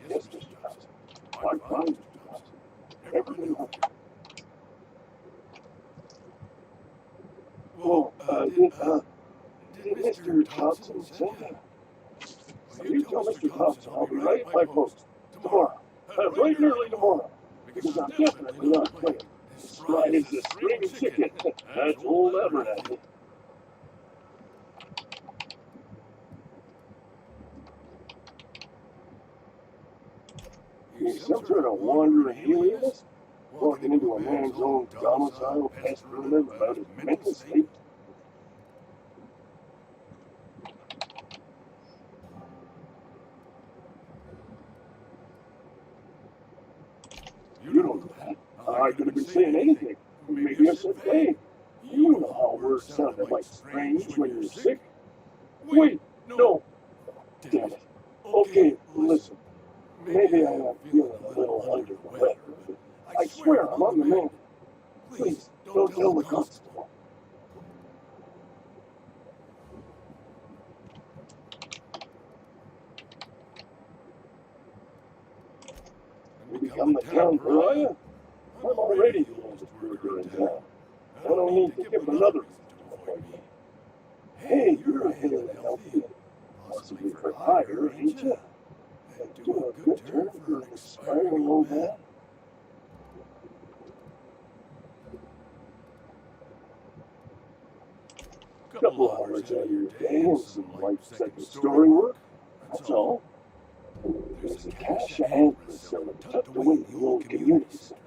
Yes, Mr. Thompson. Quite fine, Mr. Thompson. Never been out there. Well, did Mr. Thompson send you? Well, you tell Mr. Thompson I'll be right at my post. Tomorrow. Bright and early tomorrow. Because I'm definitely not playing. Spry is a spring chicken. That's old Abernathy. He's some sort of wandering alienist, walking into a man's own domicile, pestering him about his mental state. You don't know that. I could have been saying anything. Maybe I said, hey, you know how words sounded like strange when you're sick. Wait, no. Damn it. Okay, listen. Maybe I am feeling a little under the weather, but I swear I'm on the mend. Please, don't tell the constable. You become the town pariah? I'm already the oldest burger in town. I don't need to give him another reason to avoid me. Hey, you're a hailing healthy, possibly for hire, ain't you? Doing a good turn for an expiring old man. Couple hours out of your day and some light second story work. That's all. There's a cache of antlers tucked away in the old community center.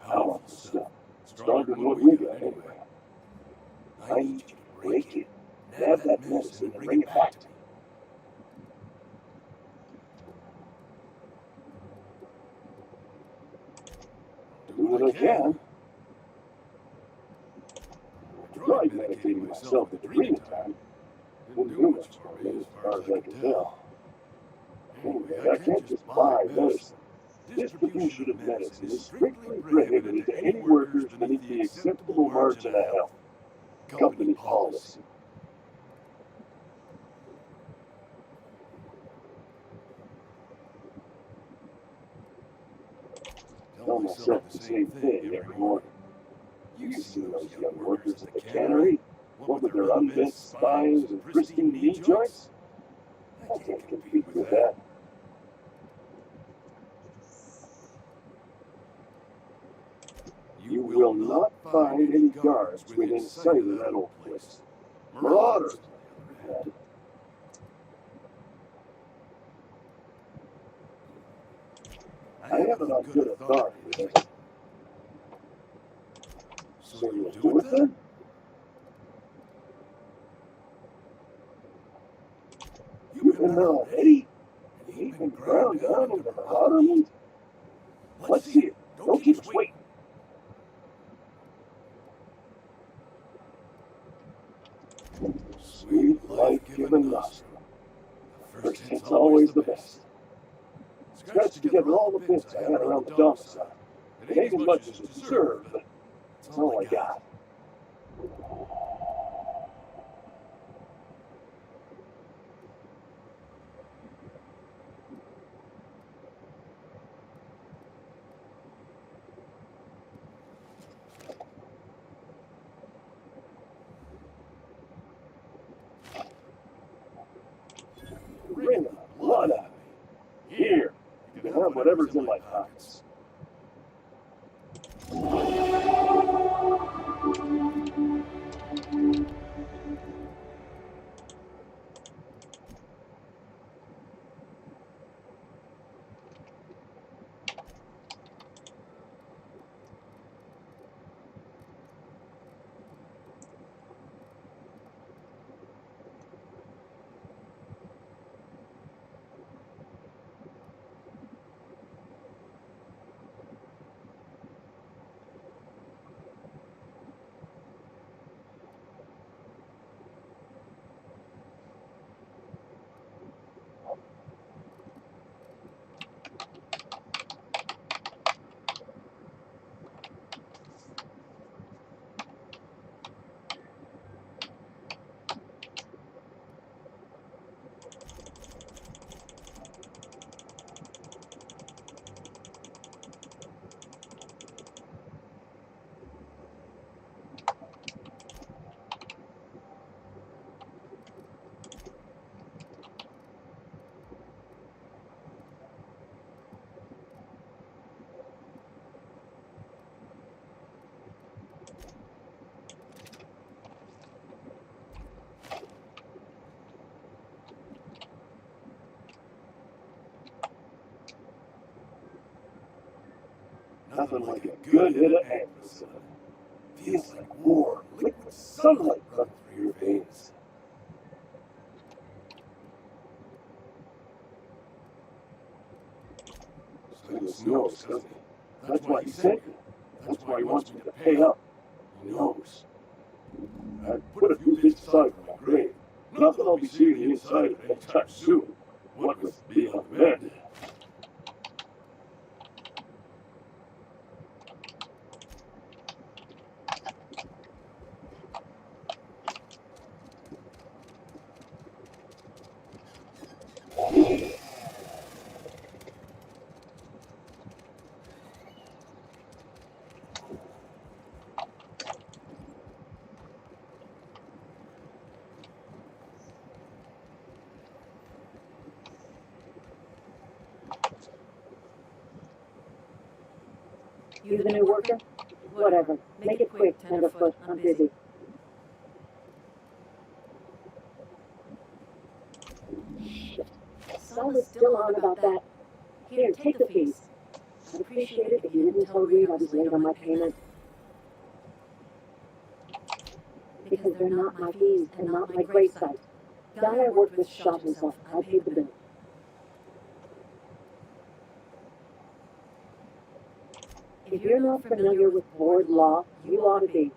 Powerful stuff. Stronger than what we got anyway. I need you to break it, nab that medicine, and bring it back to me. Do what I can. I tried medicating myself at the dreaming time. Didn't do much for me as far as I can tell. Anyway, I can't just buy medicine. Distribution of medicine is strictly prohibited to any workers beneath the acceptable margin of health. Company policy. Tell myself the same thing every morning. You've seen those young workers at the cannery, what with their unbent spines and pristine knee joints? I can't compete with that. You will not find any guards within sight of that old place. Marauders, on the other hand. I have it on good authority that... So you'll do it then? You've been there already? And you've been ground down into marauder meat? Let's see it. Don't keep us waiting. Sweet life given nostril. The first hit's always the best. Scratched together all the bits I had around the domicile. It ain't as much as it deserved, but it's all I got. Bring the blood out of me. Here, you can have whatever's in my pockets. Nothing like a good hit of anglicide. Feels like warm, liquid sunlight running through your veins. Goodness knows, doesn't he? That's why he sent me. That's why he wants me to pay up. He knows. I put a few bits aside for my grave. Not that I'll be seeing the inside of it anytime soon. What with being on the mend. You the new worker? Whatever. Make it quick, tenderfoot. I'm busy. Shit. Saul is still on about that. Here, take the fees. I'd appreciate it if you didn't tell Reed I was late on my payment. Because they're not my fees and not my gravesite. Guy I worked with shot himself. I paid the bill. If you're not familiar with board law, you ought to be.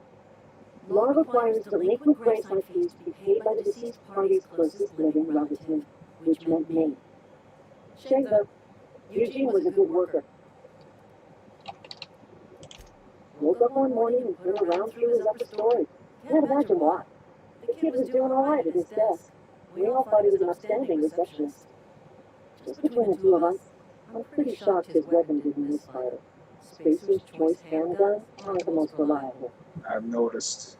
Law requires delinquent gravesite fees to be paid by the deceased party's closest living relative, which meant me. Shame though, Eugene was a good worker. Woke up one morning and put a round through his upper story. Can't imagine why. The kid was doing all right at his desk. We all thought he was an outstanding receptionist. Just between the two of us, I'm pretty shocked his weapon didn't misfire. Spacer's Choice handguns aren't the most reliable. I've noticed.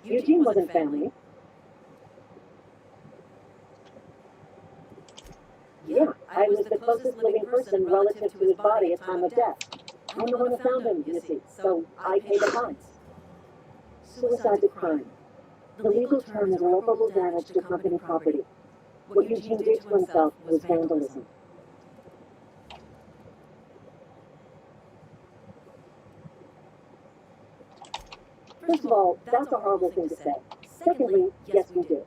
Eugene wasn't family. Yeah, I was the closest living person relative to his body at time of death. I'm the one who found him, you see, so I pay the fines. Suicide's a crime. The legal term is irreparable damage to company property. What Eugene did to himself was vandalism. First of all, that's a horrible thing to say. Secondly, yes, we do.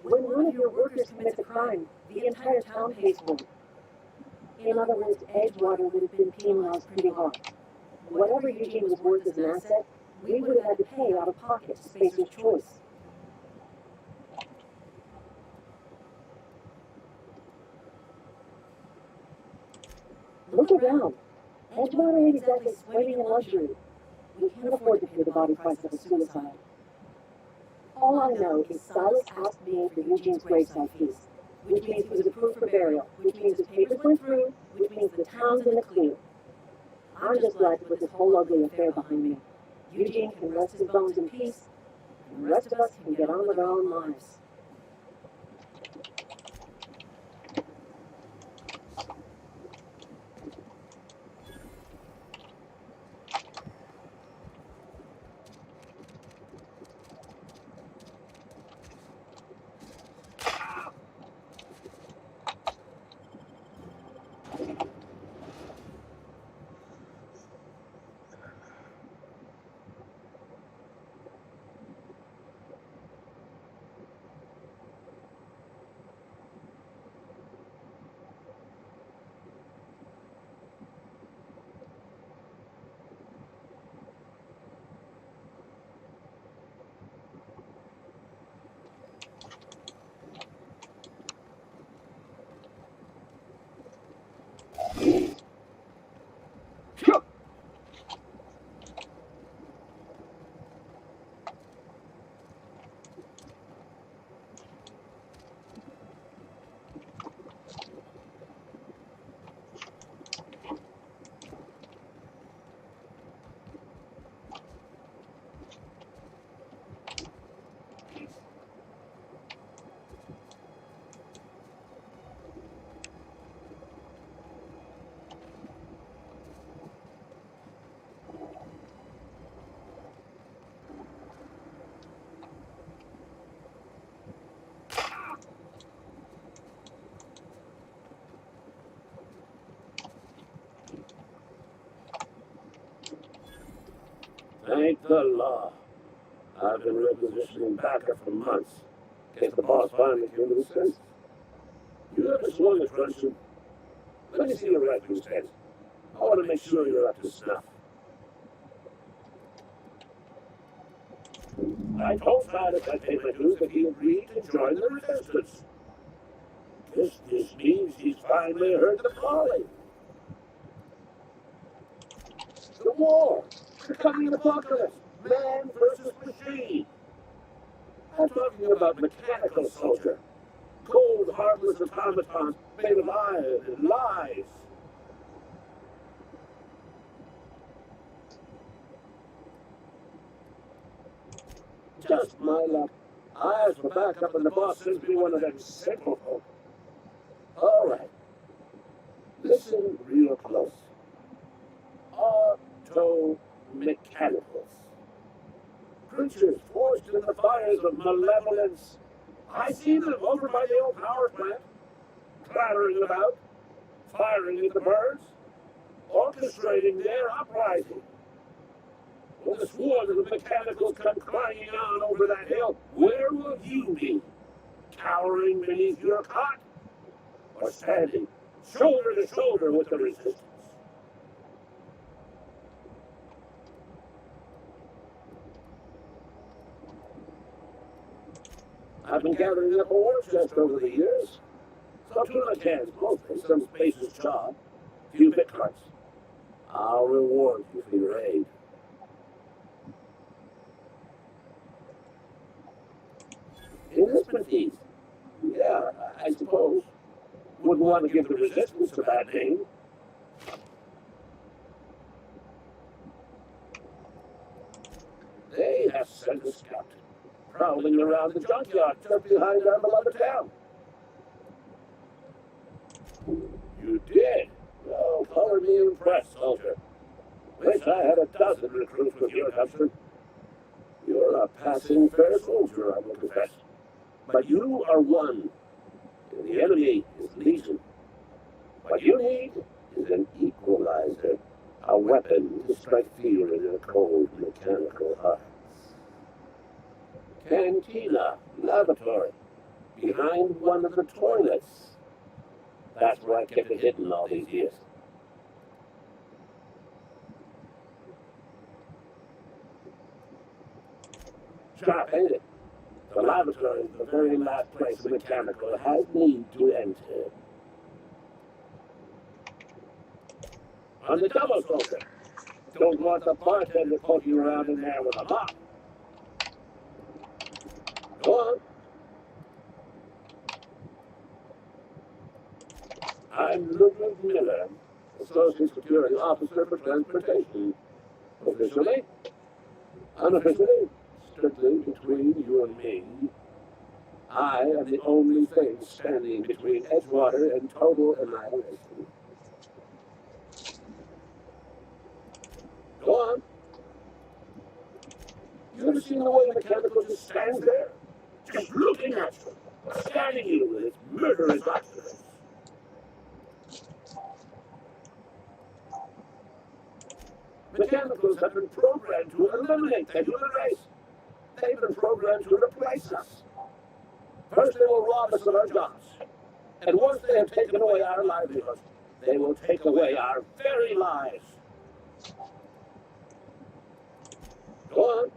When one of your workers commits a crime, the entire town pays for it. In other words, Edgewater would have been penalized pretty hard. Whatever Eugene was worth as an asset, we would have had to pay out of pocket to Spacer's Choice. Look around. Edgewater ain't exactly swimming in luxury. We can't afford to pay the body price of a suicide. All I know is Silas asked me for Eugene's gravesite fees, which means he was approved for burial, which means his papers went through, which means the town's in the clear. I'm just glad to put this whole ugly affair behind me. Eugene can rest his bones in peace, and the rest of us can get on with our own lives. Thank the law. I've been repositioning backup for months. Guess the boss finally came to his senses. You ever swung a truncheon? Let me see your rifle instead. I want to make sure you're up to snuff. I told Silas I paid my dues that he agreed to join the resistance. This means he's finally heard the calling. The war. The coming apocalypse. Man versus machine. I'm talking about mechanical soldier. Cold, heartless automatons made of iron and lies. Just my luck. I asked for backup and the boss sends me one of them simple folk. All right. Listen real close. Auto-mechanicals. Creatures forged in the fires of malevolence. I see them over by the old power plant, clattering about, firing at the birds, orchestrating their uprising. When the swarm of the mechanicals come clanging on over that hill, where will you be? Cowering beneath your cot? Or standing shoulder to shoulder with the resistance? I've been gathering up a war chest over the years. Some tuna cans, mostly, some spacer's chaw, a few bit carts. I'll reward you for your aid. Enlistment fees. Yeah, I suppose. Wouldn't want to give the resistance a bad name. They have sent a scout, prowling around the junkyard just behind our beloved town. You did? Oh, color me impressed, soldier. Wish I had a dozen recruits with your gumption. You're a passing fair soldier, I will confess. But you are one, and the enemy is legion. What you need is an equalizer, a weapon to strike fear in your cold mechanical hearts. Cantina, lavatory, behind one of the toilets. That's where I kept it hidden all these years. Sharp, ain't it? The lavatory is the very last place a mechanical has need to enter. On the double soldier. Don't want the bartender poking around in there with a mop. Go on. I'm Ludwig Miller, Associate Security Officer for Transportation. Officially, unofficially, strictly between you and me, I am the only thing standing between Edgewater and total annihilation. Go on. You ever seen the way the mechanical just stands there? Just looking at you, scanning you with its murderous oculus. Mechanicals have been programmed to eliminate the human race. They've been programmed to replace us. First they will rob us of our jobs. And once they have taken away our livelihood, they will take away our very lives. Go on.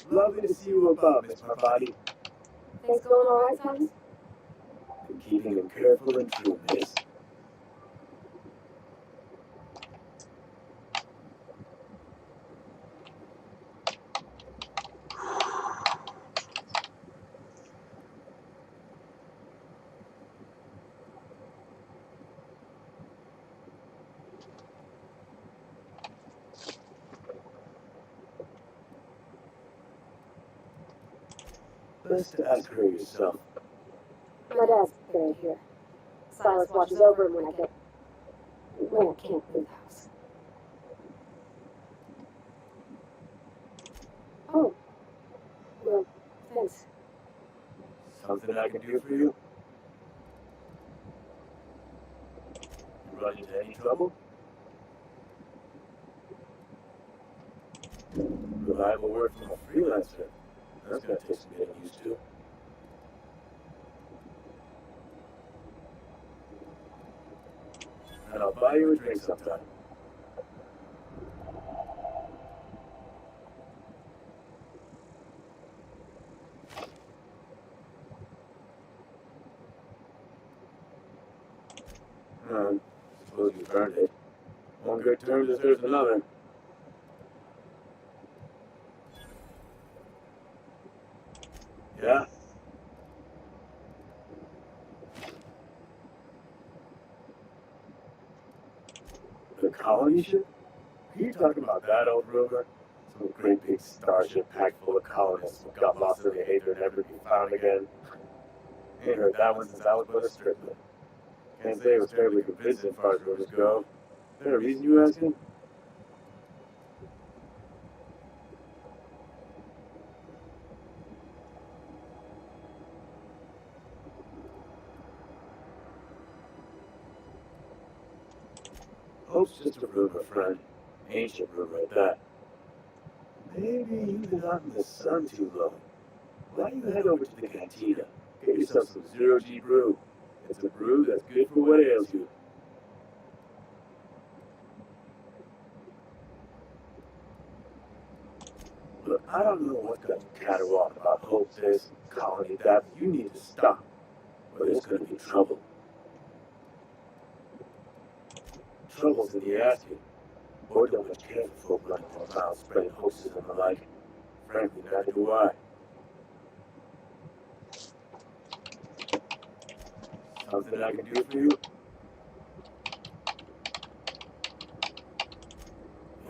Lovely to see you above, Miss Parvati. Things going all right, Thomas? Been keeping him careful and true, miss. Best to ask her yourself. My dad's buried here. Silas watches over him when I can't leave the house. Oh, well, thanks. Something I can do for you? You run into any trouble? Reliable word from a freelancer. That's gonna take some getting used to. And I'll buy you a drink sometime. Suppose you burned it. One good turn deserves another. Yeah? The colony ship? Are you talking about that old rover? Some great big starship packed full of colonists who got lost in the aether and never to be found again. Ain't heard that one since I was but a stripling. Can't say it was terribly convincing as far as rumors go. Is there a reason you asking? Hope's just a rumor, friend. Ancient rumor at that. Maybe you've been out in the sun too long. Why don't you head over to the cantina? Get yourself some zero-G brew. It's a brew that's good for what ails you. Look, I don't know what kind of caterwaul about Hope this, colony that, but you need to stop. Or there's gonna be trouble. Trouble's in the asking. Boy, don't much care for folk running around spreading hoaxes and the like. Frankly, neither do I. Something I can do for you?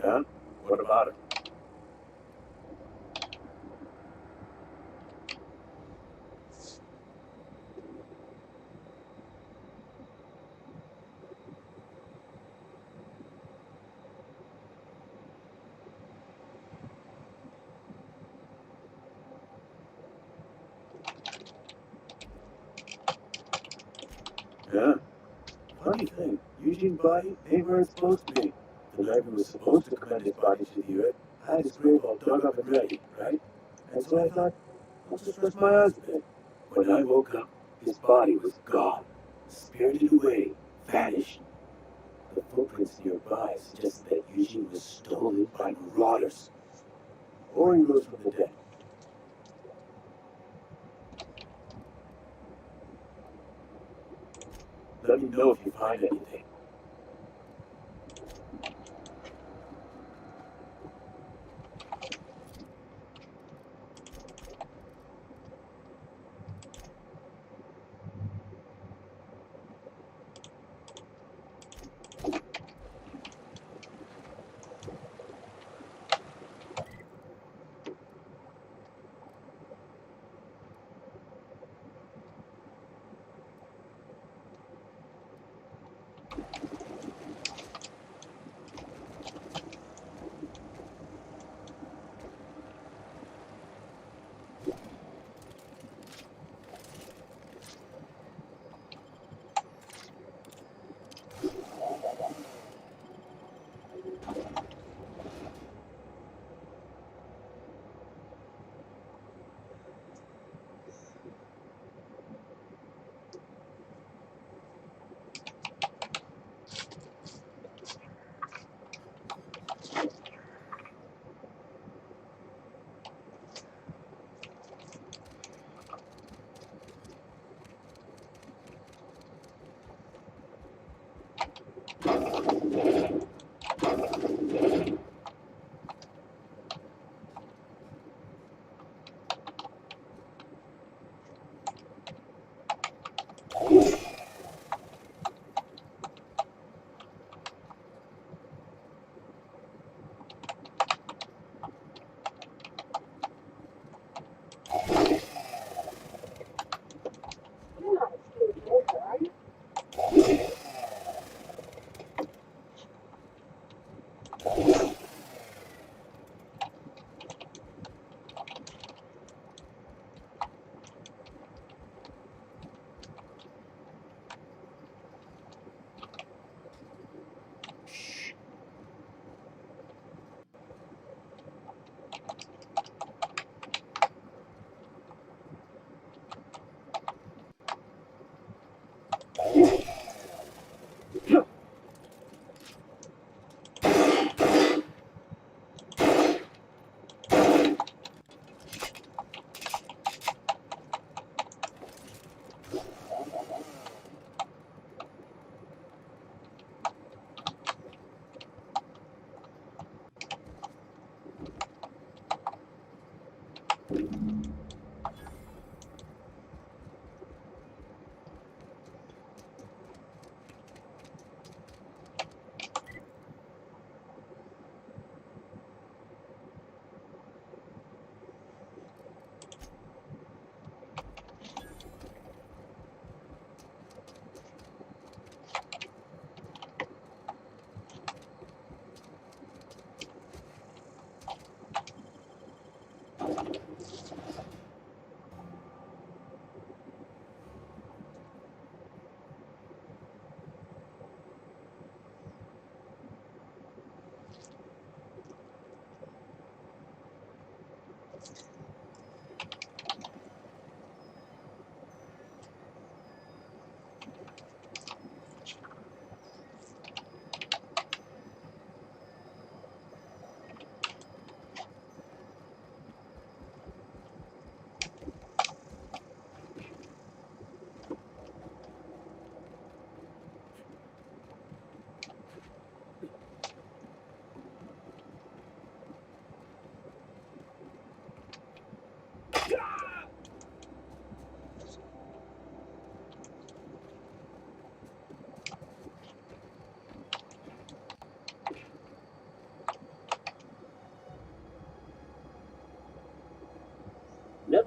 Yeah? What about it? Yeah? Funny thing, Eugene's body ain't where it's supposed to be. The night we were supposed to commend his body to the earth, I had his grave all dug up and ready, right? And so I thought, I'll just rest my eyes a bit. When I woke up, his body was gone. Spirited away, vanished. The footprints nearby suggest that Eugene was stolen by marauders. Or he rose from the dead. Let me know if you find anything.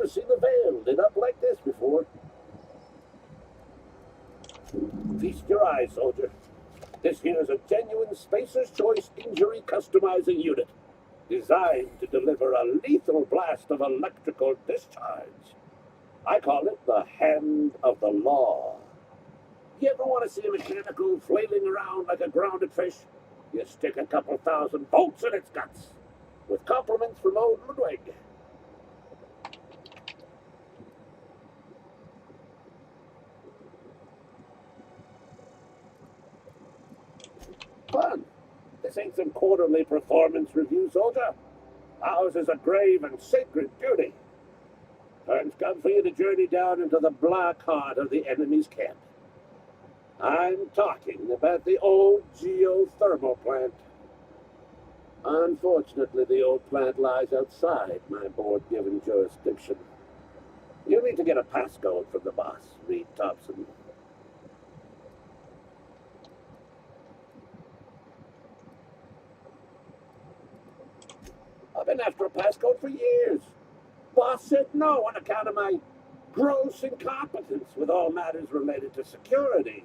never seen the Veil lit up like this before. Feast your eyes, soldier. This here's a genuine Spacer's Choice injury customizing unit, designed to deliver a lethal blast of electrical discharge. I call it the Hand of the Law. You ever want to see a mechanical flailing around like a grounded fish? You stick a couple thousand volts in its guts. With compliments from old Ludwig. Fun. This ain't some quarterly performance review, soldier. Ours is a grave and sacred duty. Time's come for you to journey down into the black heart of the enemy's camp. I'm talking about the old geothermal plant. Unfortunately, the old plant lies outside my board-given jurisdiction. You'll need to get a passcode from the boss, Reed Thompson. I've been after a passcode for years. Boss said no on account of my gross incompetence with all matters related to security.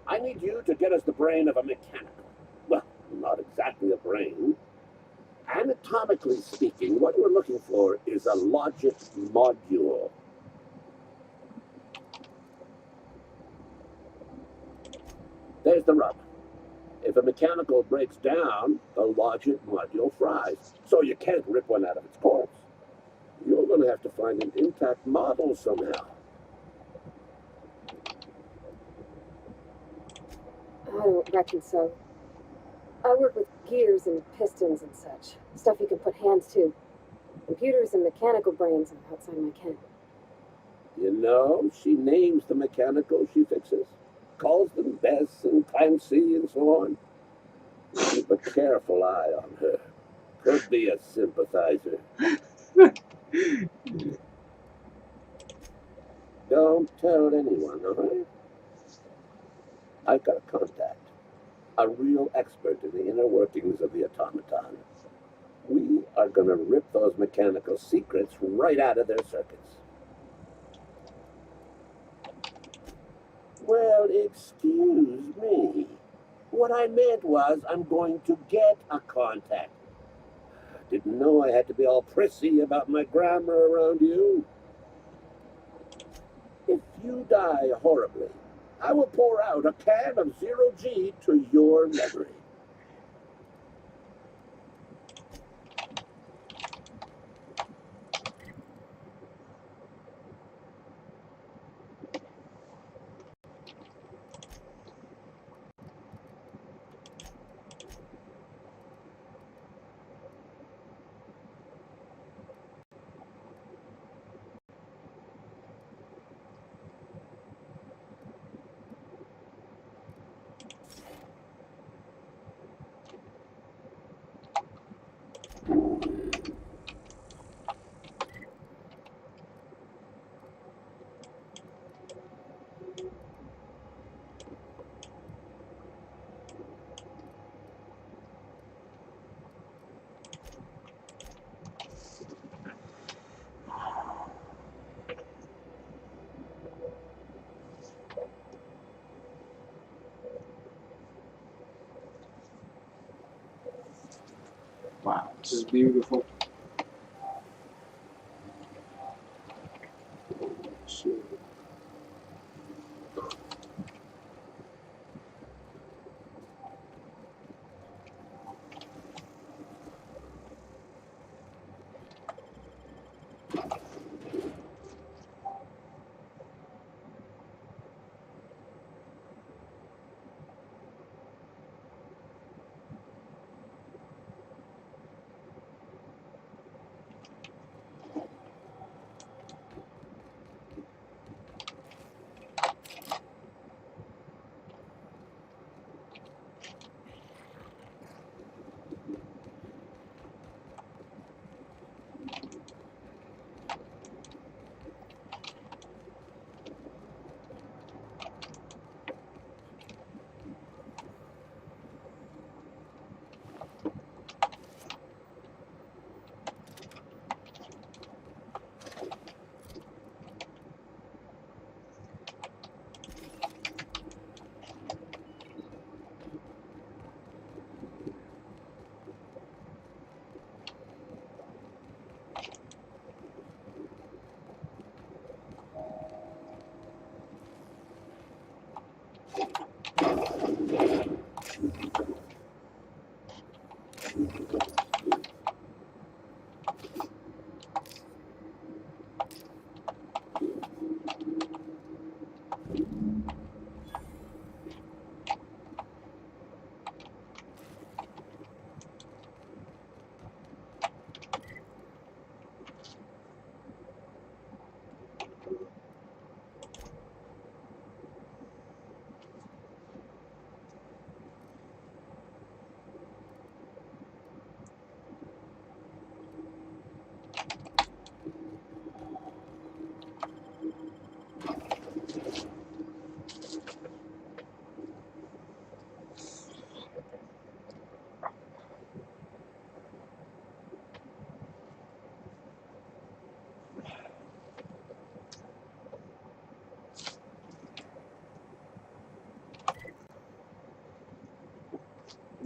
I need you to get us the brain of a mechanical. Well, not exactly a brain. Anatomically speaking, what we're looking for is a logic module. There's the rub. If a mechanical breaks down, the logic module fries, so you can't rip one out of its corpse. You're going to have to find an intact model somehow. I don't reckon so. I work with gears and pistons and such. Stuff you can put hands to. Computers and mechanical brains are outside my ken. You know, she names the mechanicals she fixes. Calls them Bess and Clancy and so on. Keep a careful eye on her. Could be a sympathizer. Don't tell anyone, all right? I've got a contact. A real expert in the inner workings of the automaton. We are going to rip those mechanical secrets right out of their circuits. Well, excuse me. What I meant was I'm going to get a contact. Didn't know I had to be all prissy about my grammar around you. If you die horribly, I will pour out a can of zero-G to your memory. Wow, this is beautiful. Shit.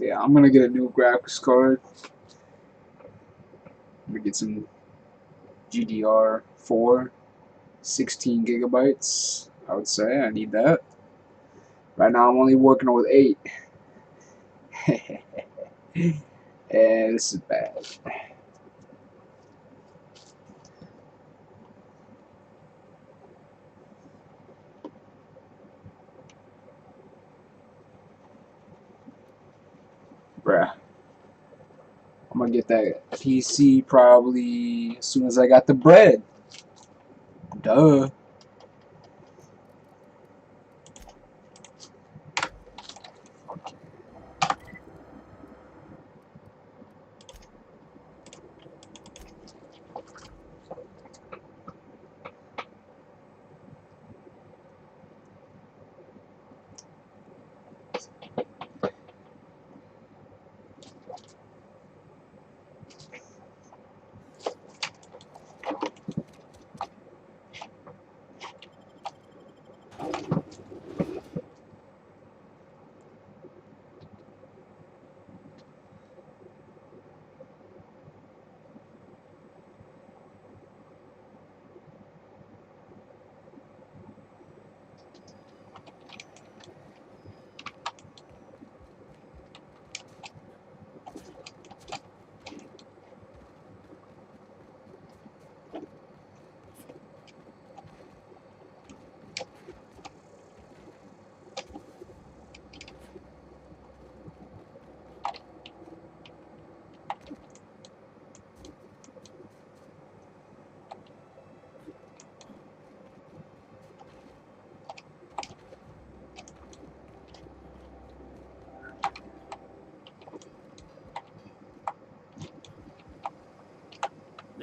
Yeah, I'm gonna get a new graphics card. I'm gonna get some GDR4, 16 gigabytes. I would say I need that. Right now, I'm only working with 8. And this is bad. Bruh. I'm gonna get that PC probably as soon as I got the bread. Duh.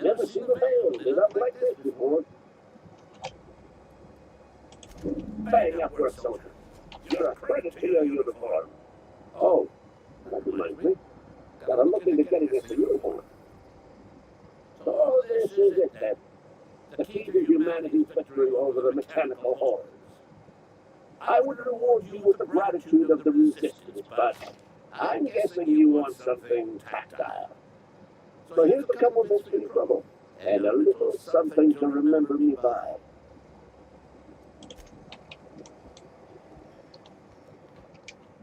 Never seen a veil lit up like this before. Bang up for a soldier. You're a credit to your uniform. Oh, that reminds me. Gotta look into getting us a uniform. So this is it then. The key to humanity's victory over the mechanical hordes. I would reward you with the gratitude of the resistance, but I'm guessing you want something tactile. So here's a couple of bits for your trouble, and a little something to remember me by.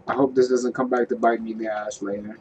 I hope this doesn't come back to bite me in the ass later.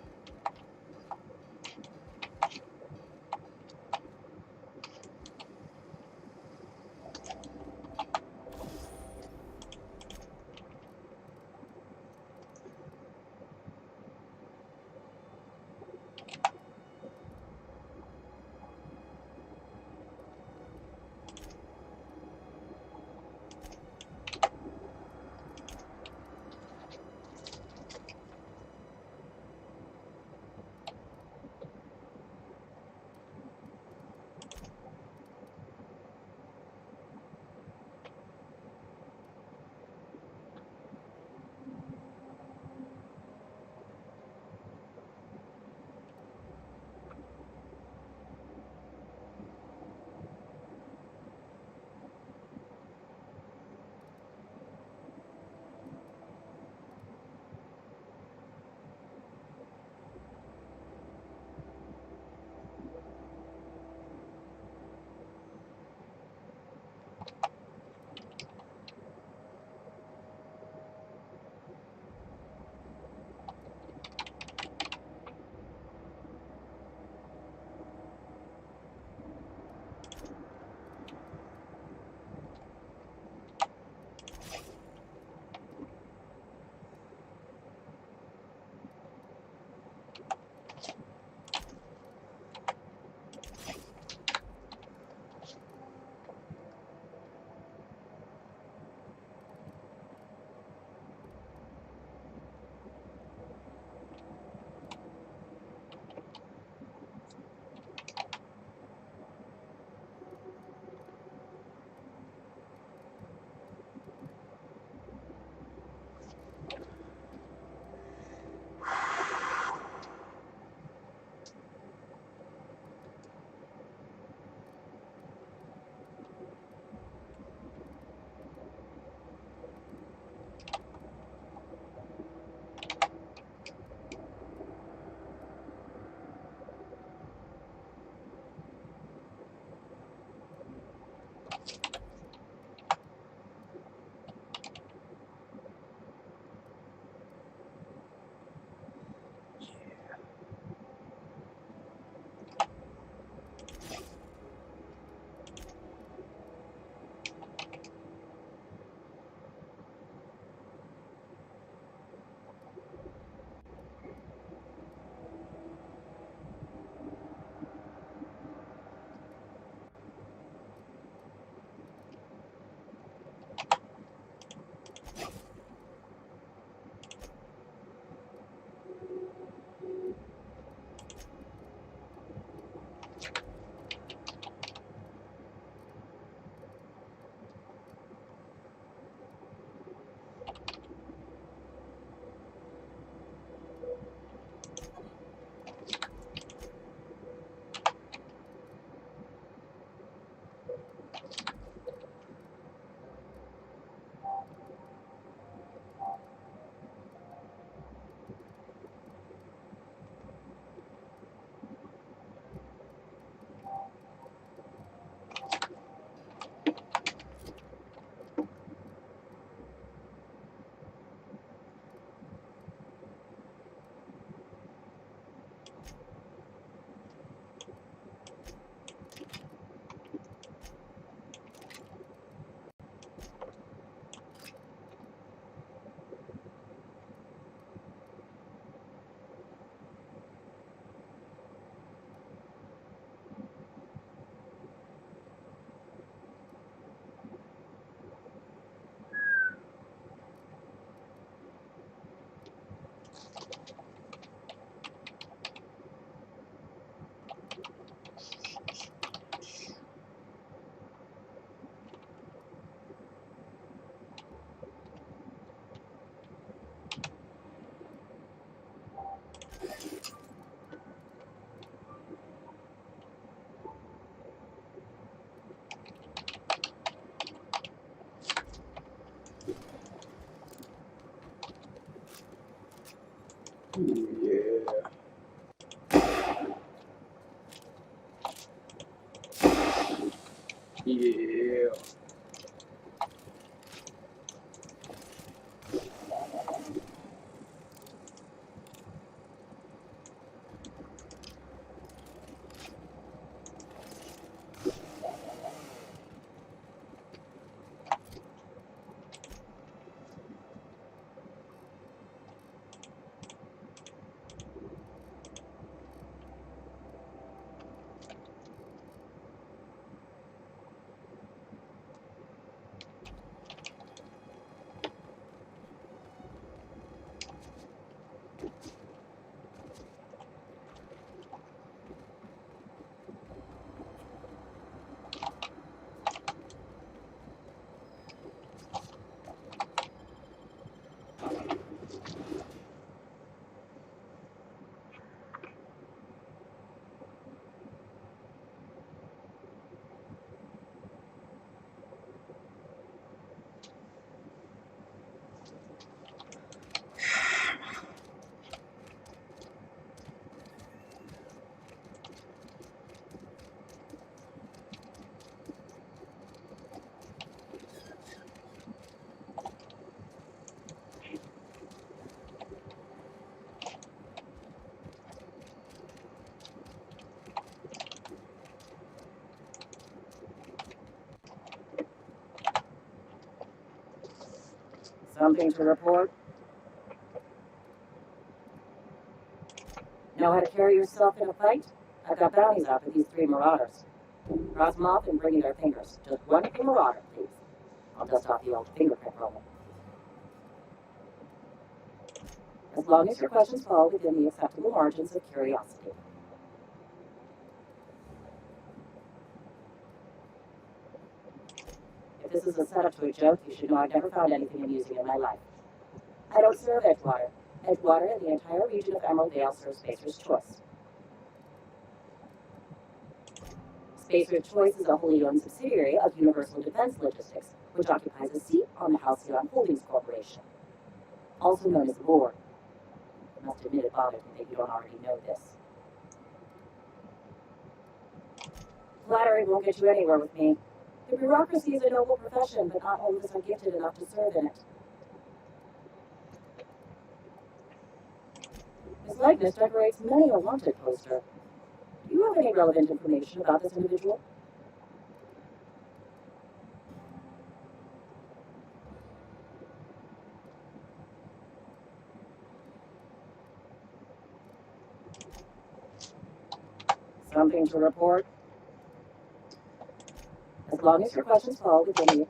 Yeah. Yeah. Something to report? Know how to carry yourself in a fight? I've got bounties out for these 3 marauders. Cross them off and bring in their fingers. Just one per marauder, please. I'll dust off the old fingerprint roll. As long as your questions fall within the acceptable margins of curiosity. If this is a setup to a joke, you should know I've never found anything amusing in my life. I don't serve Edgewater. Edgewater and the entire region of Emerald Dale serve Spacer's Choice. Spacer's Choice is a wholly owned subsidiary of Universal Defense Logistics, which occupies a seat on the Halcyon Holdings Corporation, also known as the Board. I must admit it bothers me that you don't already know this. Flattery won't get you anywhere with me. The bureaucracy is a noble profession, but not all of us are gifted enough to serve in it. This likeness decorates many a wanted poster. Do you have any relevant information about this individual? Something to report? As long as your questions fall within the...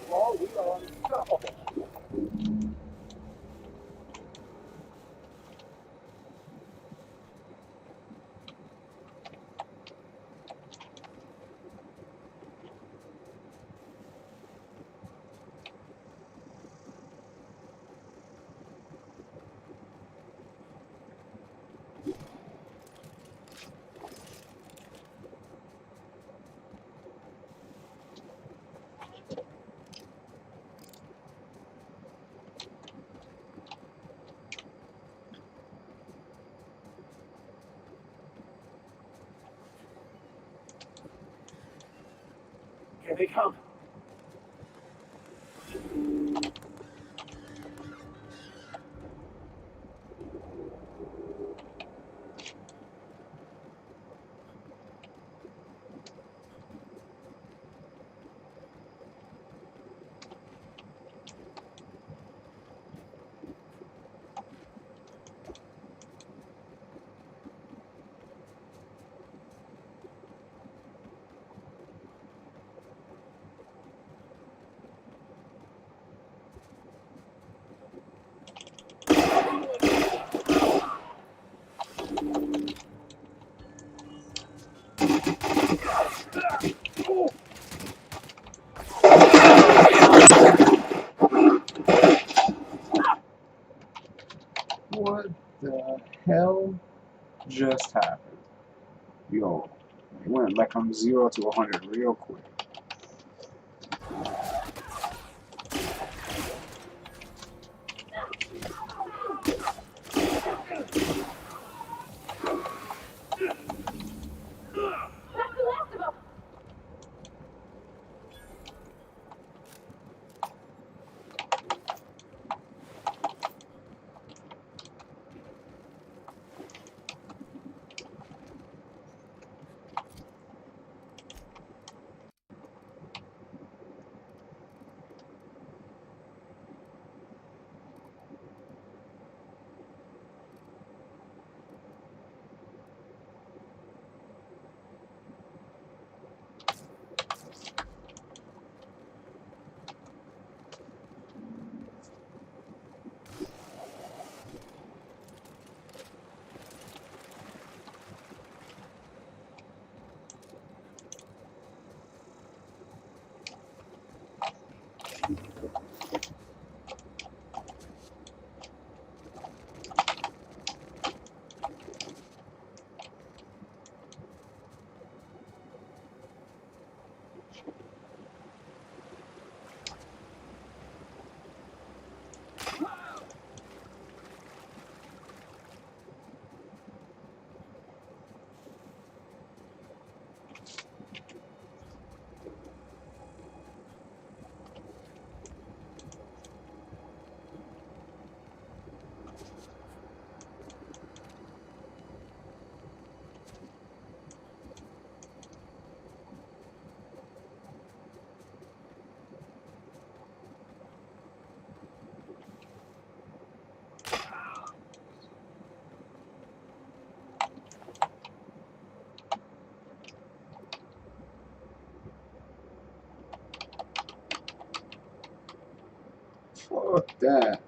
Well, we are unstoppable. Here they come. What the hell just happened? Yo, it went like from 0 to 100 real quick. Fuck that.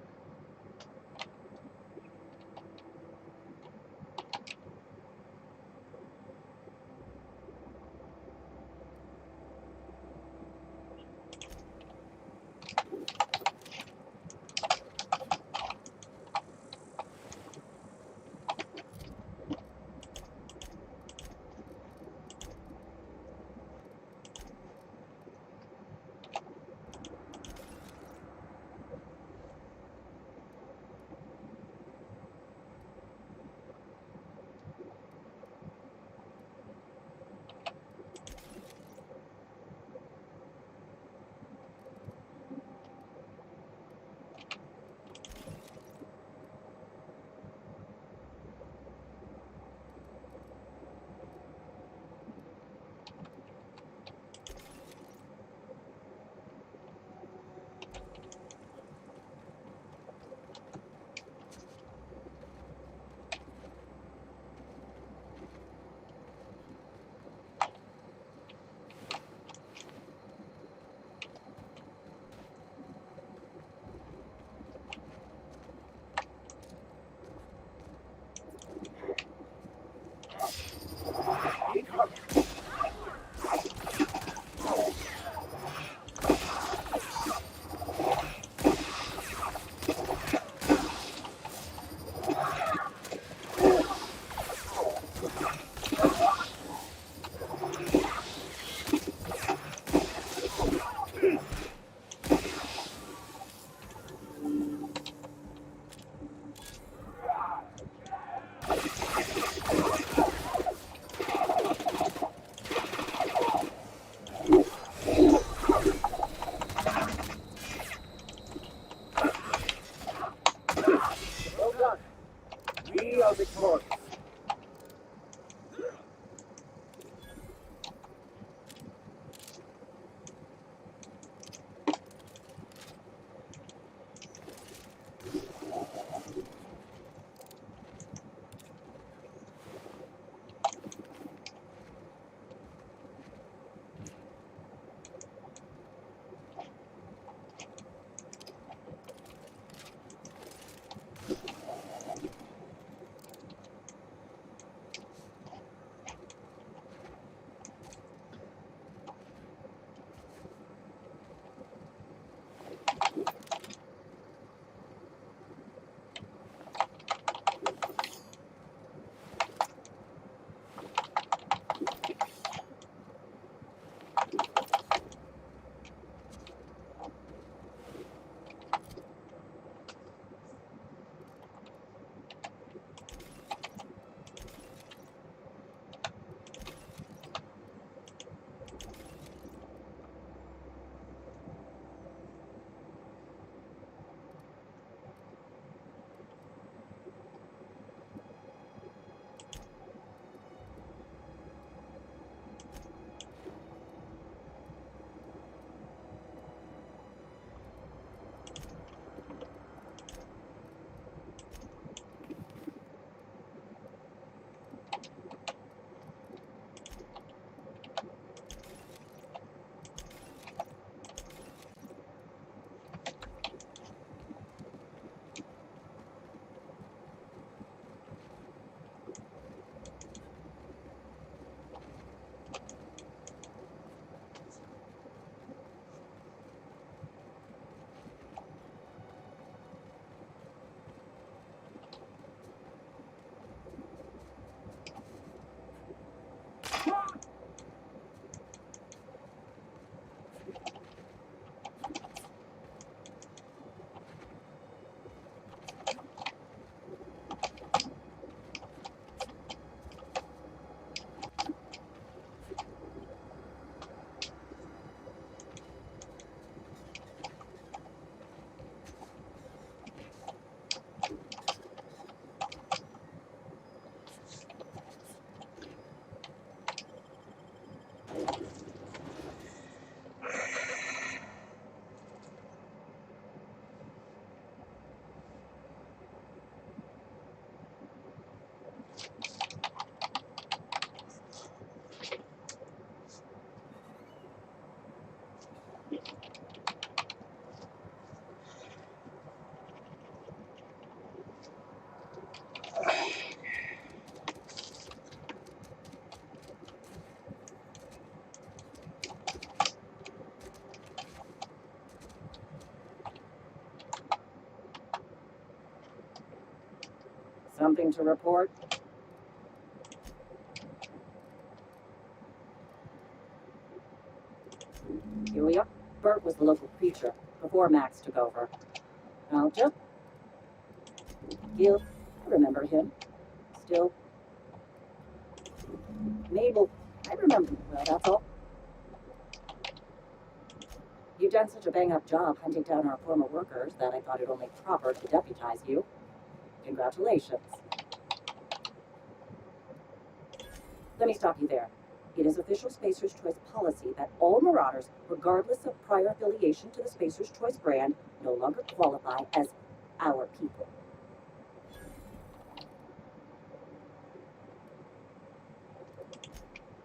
Something to report? Here we are. Bert was the local preacher before Max took over. I'll just... Gil, I remember him. Still. Mabel, I remember. Well, that's all. You've done such a bang-up job hunting down our former workers that I thought it only proper to deputize you. Congratulations. Let me stop you there. It is official Spacer's Choice policy that all Marauders, regardless of prior affiliation to the Spacer's Choice brand, no longer qualify as our people.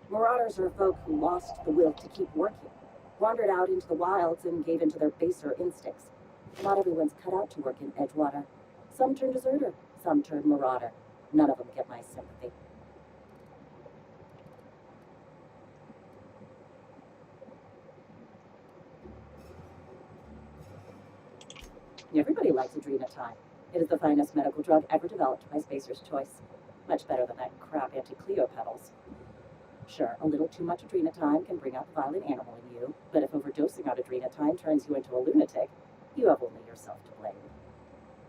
Marauders are folk who lost the will to keep working, wandered out into the wilds and gave into their baser instincts. Not everyone's cut out to work in Edgewater. Some turn deserter, some turn Marauder. None of them get my sympathy. Everybody likes Adrenatine. It is the finest medical drug ever developed by Spacer's Choice. Much better than that crap anti-Cleo pedals. Sure, a little too much Adrenatine can bring out the violent animal in you, but if overdosing on Adrenatine turns you into a lunatic, you have only yourself to blame.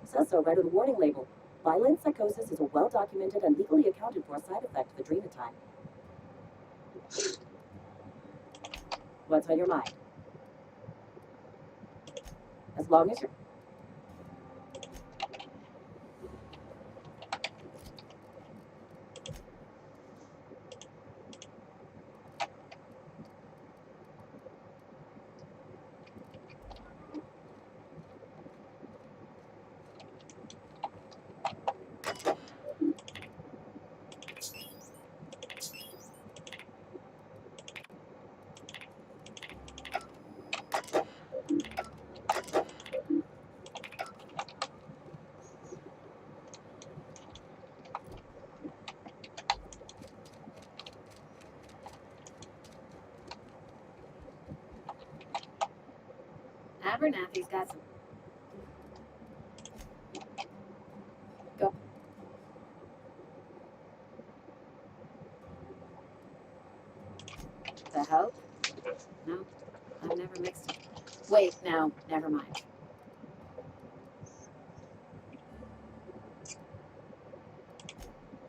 It says so right on the warning label. Violent psychosis is a well-documented and legally accounted for side effect of Adrenatine. What's on your mind? As long as you're... Abernathy's got some... Go. The Hope? No, I've never mixed it. Wait, no, never mind.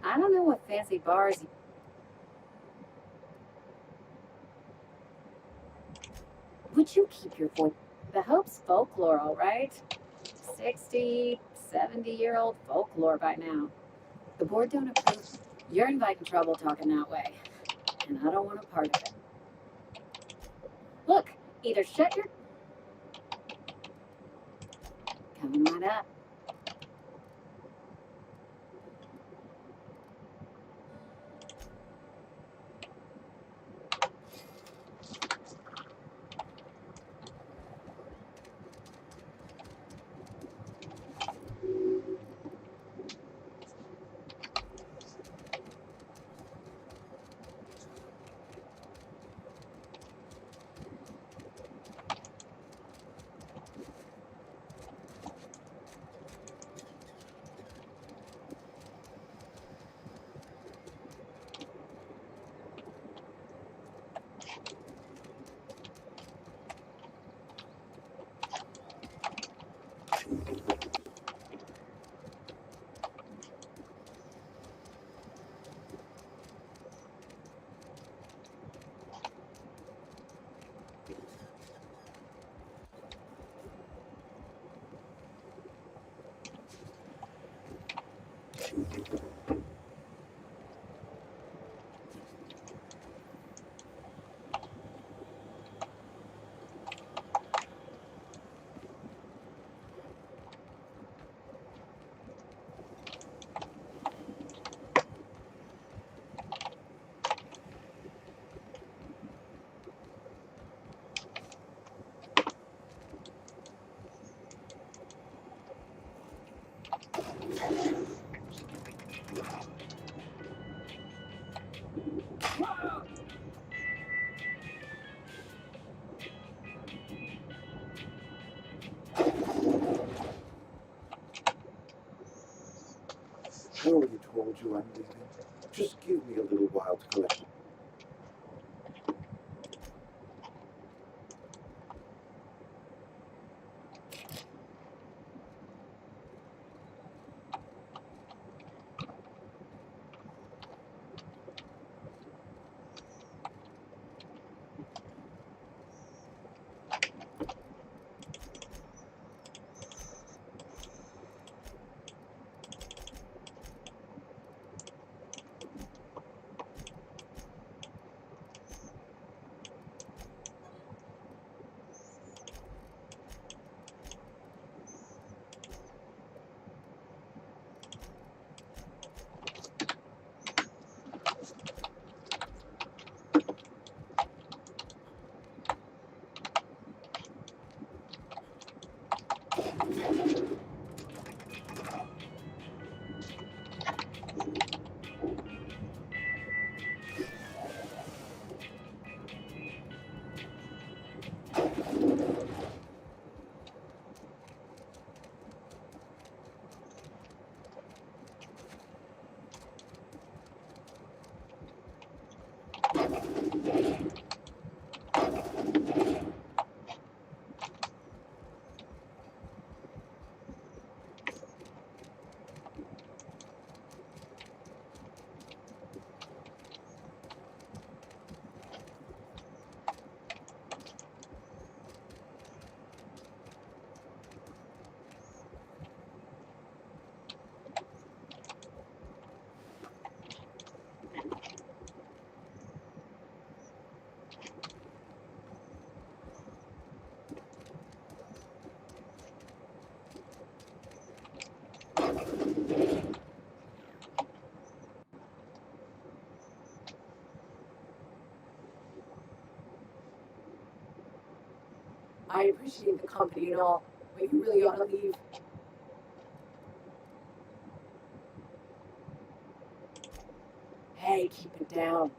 I don't know what fancy bars... Would you keep your voice? The Hope's folklore, all right? 60, 70-year-old folklore by now. The board don't approve. You're inviting trouble talking that way, and I don't want a part of it. Look, either shut your... Coming right up. told you I'm leaving. Just give me a little while to collect. I appreciate the company and all, but you really ought to leave. Hey, keep it down.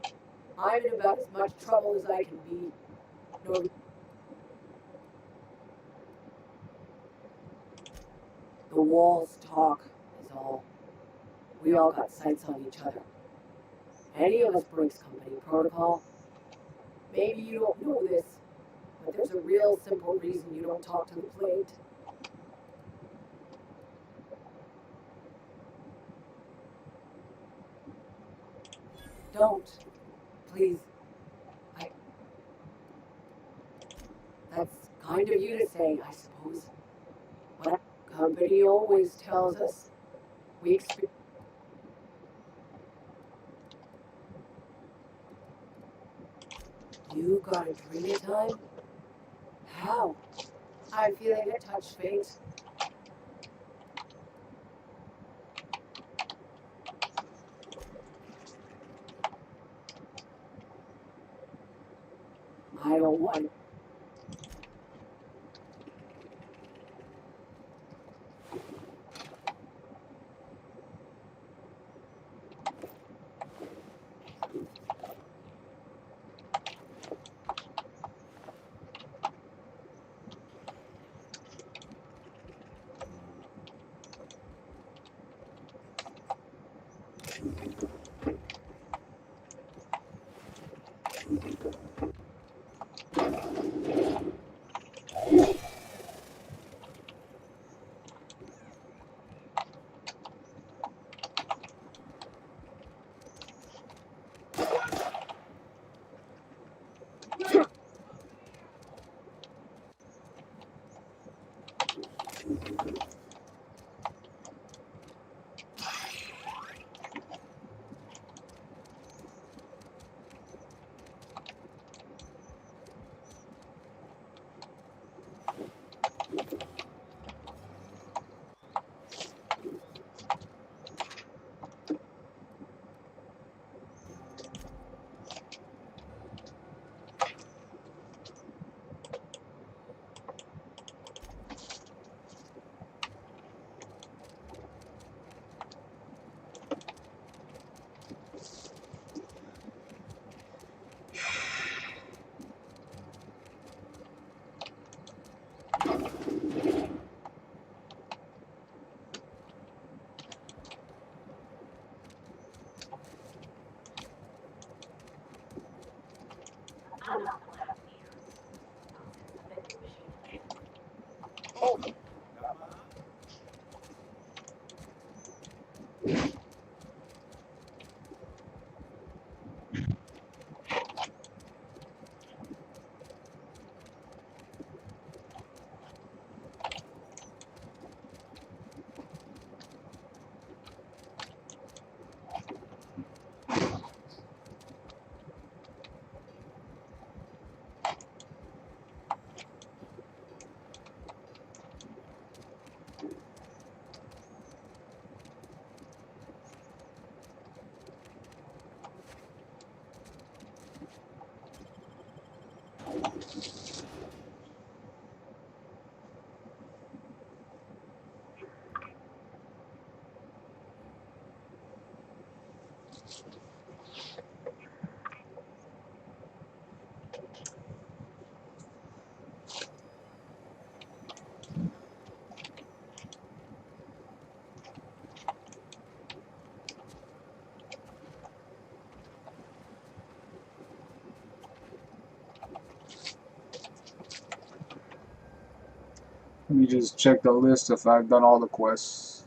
I'm in about as much trouble as I can be. No, the walls talk, is all. We all got sights on each other. Any of us breaks company protocol. Maybe you don't know this, but there's a real simple reason you don't talk to the plate. Don't. Please. That's kind of you to say, I suppose. But company always tells us we experience. You got a dream time? How? I'm feeling a touch faint. I don't want. Let me just check the list if I've done all the quests.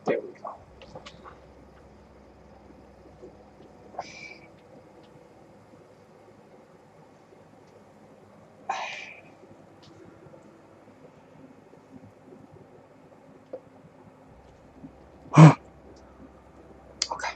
There we go. Okay.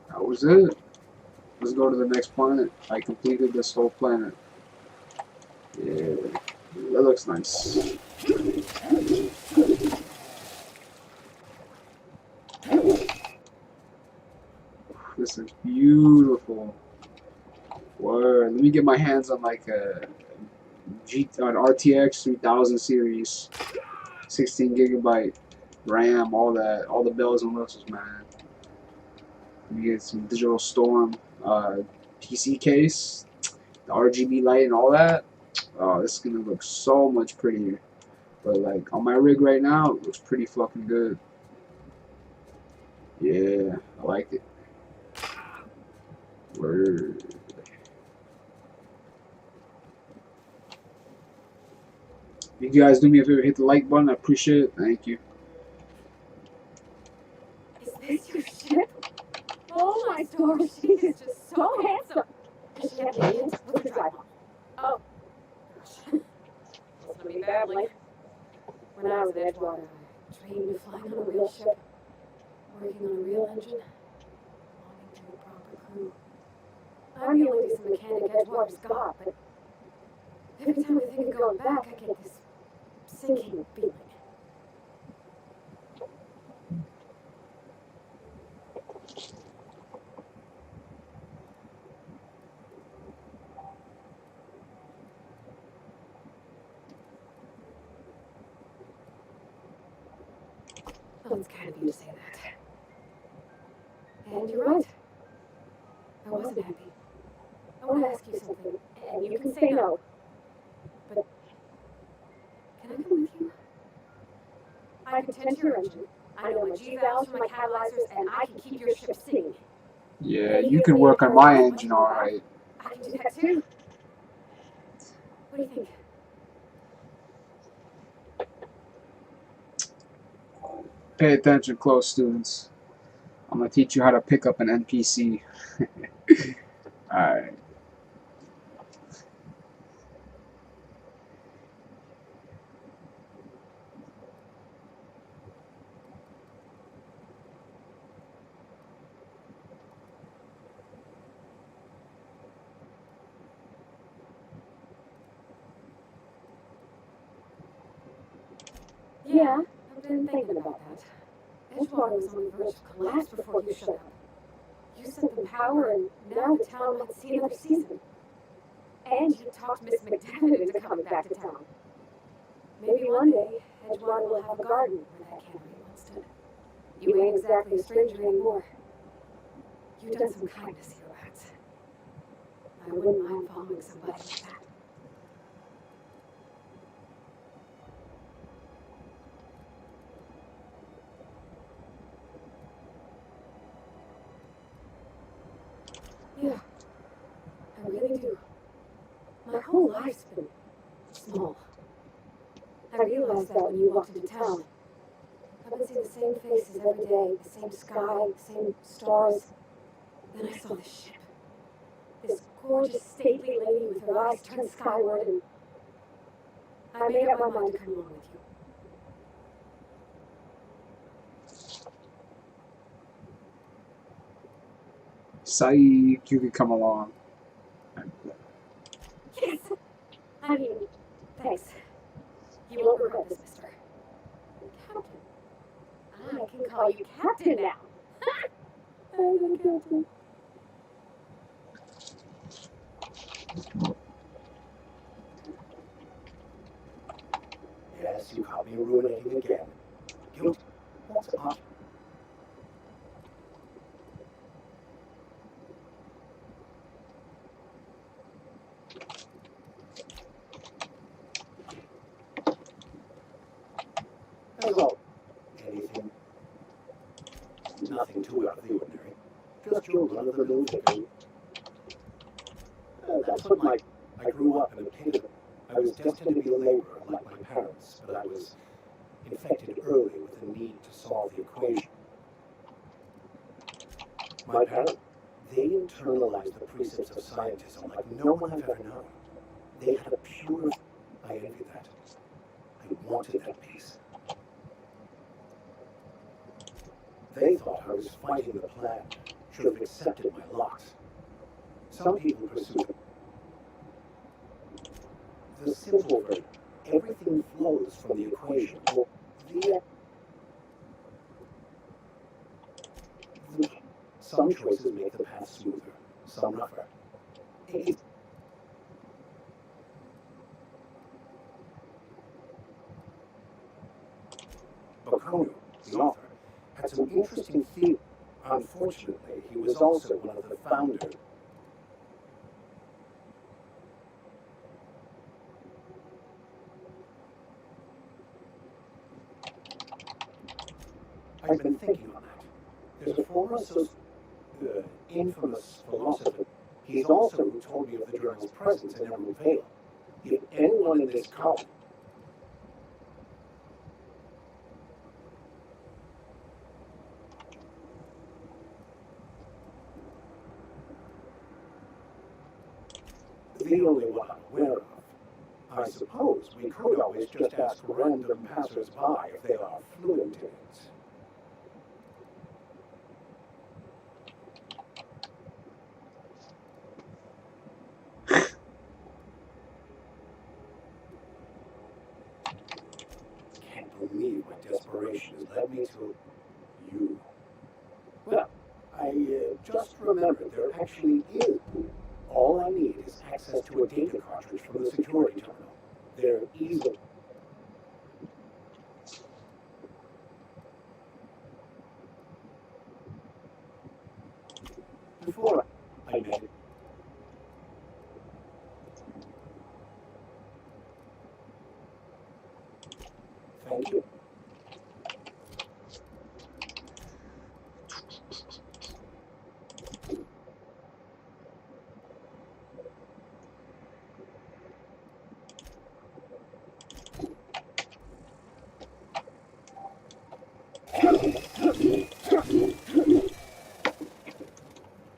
That was it. Let's go to the next planet. I completed this whole planet. Yeah, that looks nice. This is beautiful. Word. Let me me get my hands on like a on RTX 3000 series, 16 gigabyte RAM, all that, all the bells and whistles, man. You get some digital storm PC case, the RGB light and all that. Oh, this is gonna look so much prettier. But like on my rig right now, it looks pretty fucking good. Yeah, I like it. Word. You guys do me a favor, hit the like button. I appreciate it. Thank you. Is this your ship? Oh my stars, she is just so handsome. Does she have aliens? What's the drive on? Oh. Gosh. It's gonna be babbling. When I was at Edgewater, I dreamed of flying on a real ship, working on a real engine, belonging to a proper crew. I'm the only decent mechanic Edgewater's got, but every time I think of going back, I get this sinking feeling. Oh, it's kind of you to say that. And you're right. I wasn't happy. I want to ask you something, and you can say no. But can I come with you? I can tend to your engine. I know my G-valves for my catalyzers, and I can keep your ship singing. Yeah, you can work on my engine alright. I can do that too. What do you think? Pay attention close, students. I'm gonna teach you how to pick up an NPC. Alright. Yeah, I've been thinking about that. Edgewater was on the verge of collapse before you showed up. You sent them power, and now the town might see another season. And you talked Miss McDevitt into coming back to town. Maybe one day, Edgewater will have a garden where that cannery once stood. You ain't exactly a stranger anymore. You've done some kindness hereabouts. I wouldn't mind following somebody like that. Yeah, I really do. My whole life's been small. I realized that when you walked into town. I've been seeing the same faces every day, the same sky, the same stars. Then I saw this ship. This gorgeous, stately lady with her eyes turned skyward, and I made up my mind to come along with you. Psych, you can come along. Yes! I mean, thanks. You won't regret this, mister. Captain. I can call you Captain now. I'm the Captain. Yes, you caught me ruminating again. Guilt? That's odd. So, anything? Nothing too out of the ordinary. Just your run-of-the-mill vicar. That's what I grew up and obtained. I was destined to be a laborer like my parents, but I was infected early with the need to solve the equation. My parents, they internalized the precepts of scientism like no one I've ever known. They had a pure... I envied that. I wanted that peace. They thought I was fighting the plan, should have accepted my lot. Some people pursue the simple version. Everything flows from the equation. Well, some choices make the path smoother, some rougher. Okonu, the author, had some interesting theories. Unfortunately, he was also one of the founders. I've been thinking on that. There's a former infamous philosopher. He's also who told me of the journal's presence in Emerald Vale. If anyone in this colony the only one I'm aware of. I suppose we could always just ask random passers-by if they are fluent in it. Can't believe what desperation has led me to you. Well, I just remembered there actually is. All I need is access to a data cartridge from the security terminal. They're easily. Before I made it. Thank you.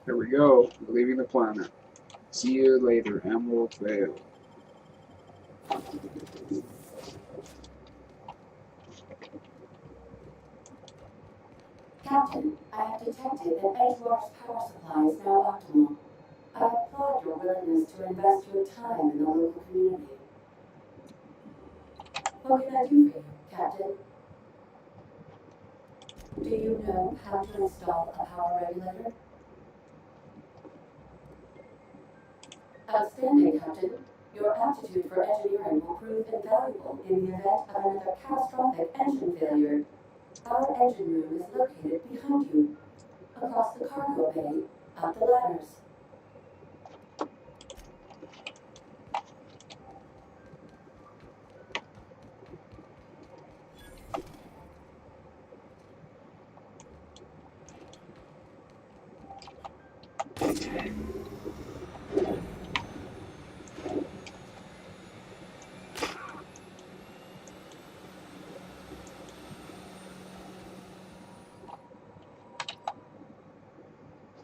There we go. We're leaving the planet. See you later, Emerald Vale. Captain, I have detected that Edgewater's power supply is now optimal. I applaud your willingness to invest your time in the local community. What can I do for you, Captain? Do you know how to install a power regulator? Outstanding, Captain. Your aptitude for engineering will prove invaluable in the event of another catastrophic engine failure. Our engine room is located behind you, across the cargo bay, up the ladders.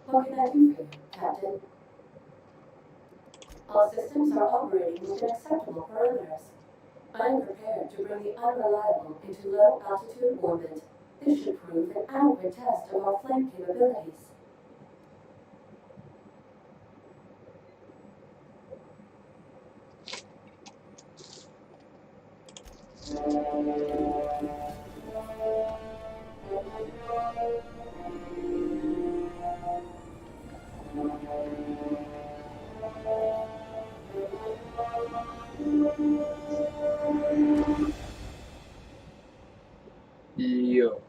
What can I do for you, Captain? All systems are operating within acceptable parameters. I am prepared to bring the unreliable into low altitude orbit. This should prove an adequate test of our flight capabilities. Yo.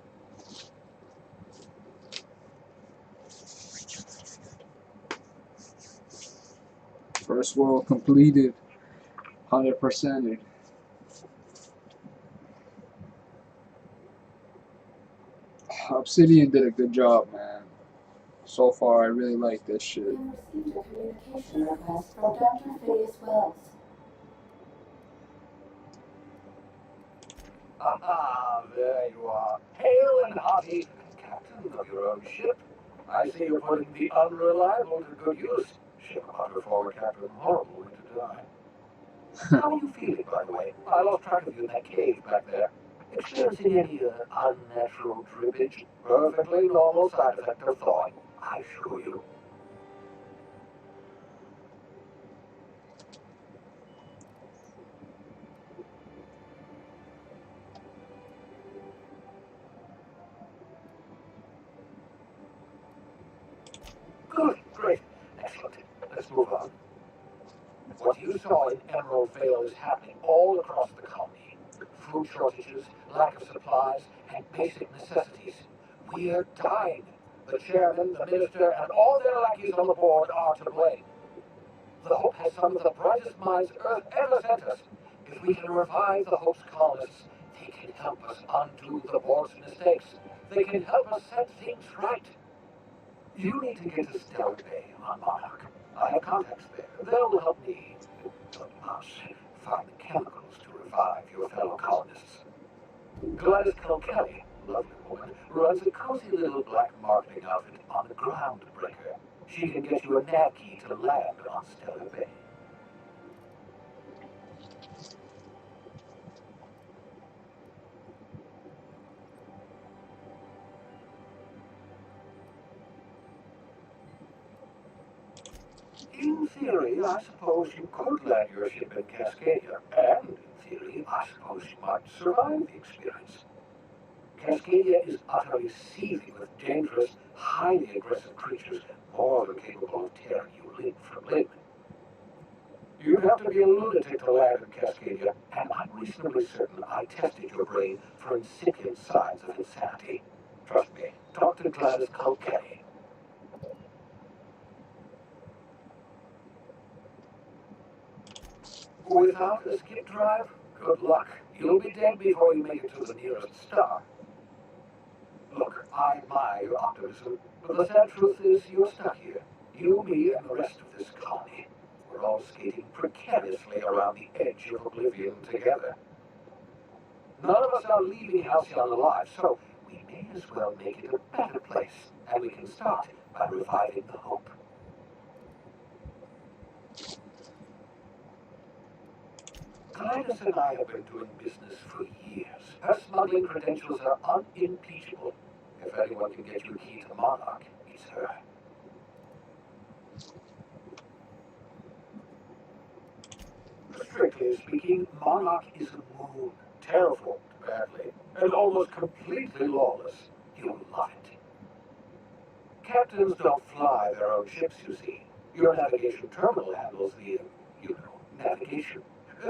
First world completed. 100%. Obsidian did a good job, man. So far, I really like this shit. We have received a communication request from Dr. Phineas Wells. Ah, there you are. Hail and hearty, captain of your own ship. I see you're putting the unreliable to good use. Ship under forward, Captain. Horrible way to die. How are you feeling, by the way? I lost track of you in that cave back there. Experiencing any unnatural drippage? Perfectly normal side effect of thawing, I assure you. Good, great, excellent. Let's move on. What you saw in Emerald Vale is happening all across the colony. food shortages, lack of supplies, and basic necessities. We're dying. The chairman, the minister, and all their lackeys on the board are to blame. The Hope has some of the brightest minds Earth ever sent us. If we can revive the Hope's colonists, they can help us undo the board's mistakes. They can help us set things right. You need to get to Stellar Bay on Monarch. I have contacts there. They'll help me, help us, find the chemicals to revive your fellow colonists. Gladys Kilkelly, lovely woman, runs a cozy little black marketing outfit on the Groundbreaker. She can get you a nav key to land on Stellar Bay. In theory, I suppose you could land your ship in Cascadia, and in theory, I suppose you might survive the experience. Cascadia is utterly seething with dangerous, highly aggressive creatures, more than capable of tearing you limb from limb. You'd have to be a lunatic to land in Cascadia, and I'm reasonably certain I tested your brain for incipient signs of insanity. Trust me, Dr. Gladys Kilkenny. Without a skip drive, good luck. You'll be dead before you make it to the nearest star. Look, I admire your optimism, but the sad truth is you're stuck here. You, me, and the rest of this colony. We're all skating precariously around the edge of Oblivion together. None of us are leaving Halcyon alive, so we may as well make it a better place, and we can start by reviving the hope. Gladys and I have been doing business for years. Her smuggling credentials are unimpeachable. If anyone can get you a key to Monarch, it's her. Strictly speaking, Monarch is a moon, terraformed badly, and almost completely lawless. You'll love it. Captains don't fly their own ships, you see. Your navigation terminal handles the, navigation.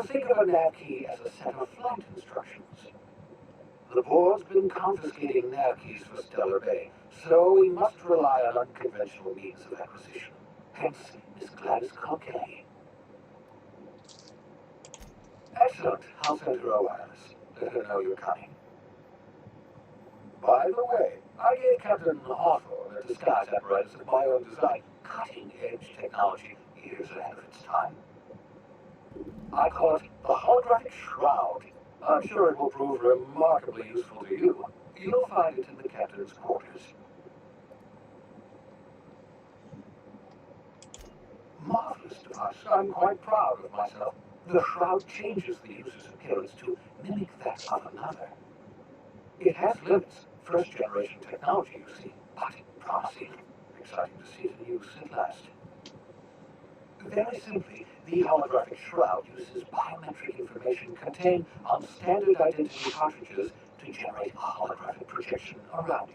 Think of a nav key as a set of flight instructions. The board's been confiscating nav keys for Stellar Bay, so we must rely on unconventional means of acquisition. Hence, Miss Gladys Kilkenny. Excellent. I'll send her a wireless. Let her know you're coming. By the way, I gave Captain Hawthorne a disguise apparatus of my own design, cutting-edge technology, years ahead of its time. I call it the holographic shroud. I'm sure it will prove remarkably useful to you. You'll find it in the captain's quarters. Marvelous device. I'm quite proud of myself. The shroud changes the user's appearance to mimic that of another. It has limits, first-generation technology, you see, but promising. Exciting to see it in use at last. Very simply, the holographic shroud uses biometric information contained on standard identity cartridges to generate a holographic projection around you.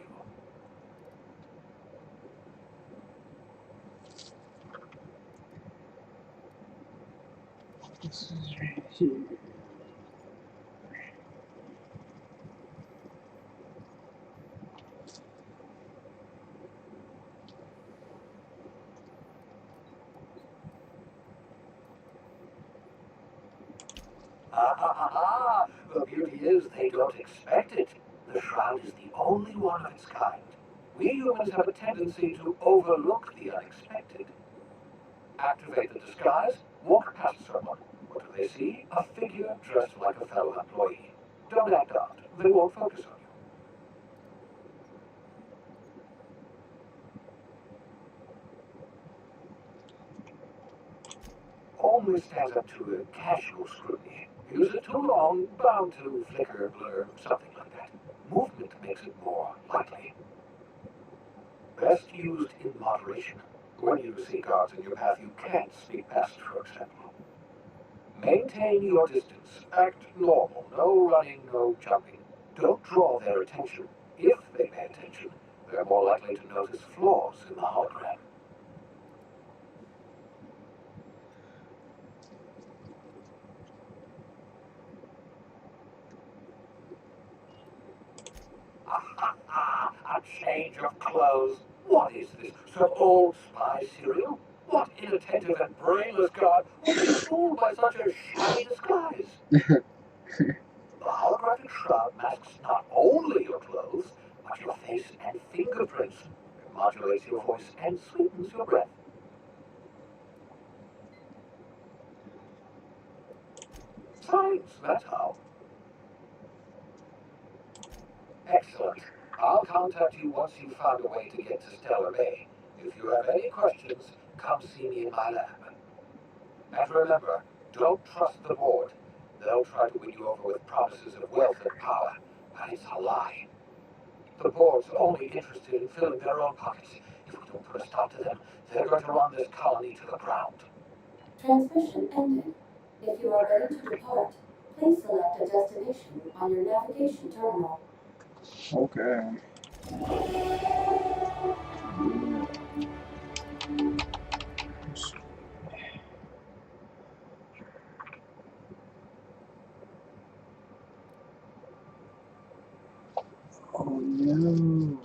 The beauty is they don't expect it. The shroud is the only one of its kind. We humans have a tendency to overlook the unexpected. Activate the disguise, walk past someone. What do they see? A figure dressed like a fellow employee. Don't act out. They won't focus on you. Only stands up to a casual scrutiny. Use it too long, bound to flicker, blur, something like that. Movement makes it more likely. Best used in moderation. When you see guards in your path you can't speak past, for example. Maintain your distance. Act normal. No running, no jumping. Don't draw their attention. If they pay attention, they're more likely to notice flaws in the hologram. change of clothes. What is this? Some old spy serial? What inattentive and brainless guard would be fooled by such a shabby disguise? The holographic shroud masks not only your clothes, but your face and fingerprints. It modulates your voice and sweetens your breath. Science, that's how. Excellent. I'll contact you once you've found a way to get to Stellar Bay. If you have any questions, come see me in my lab. And remember, don't trust the board. They'll try to win you over with promises of wealth and power, but it's a lie. The board's only interested in filling their own pockets. If we don't put a stop to them, they're going to run this colony to the ground. Transmission ended. If you are ready to depart, please select a destination on your navigation terminal. Okay. Oh no.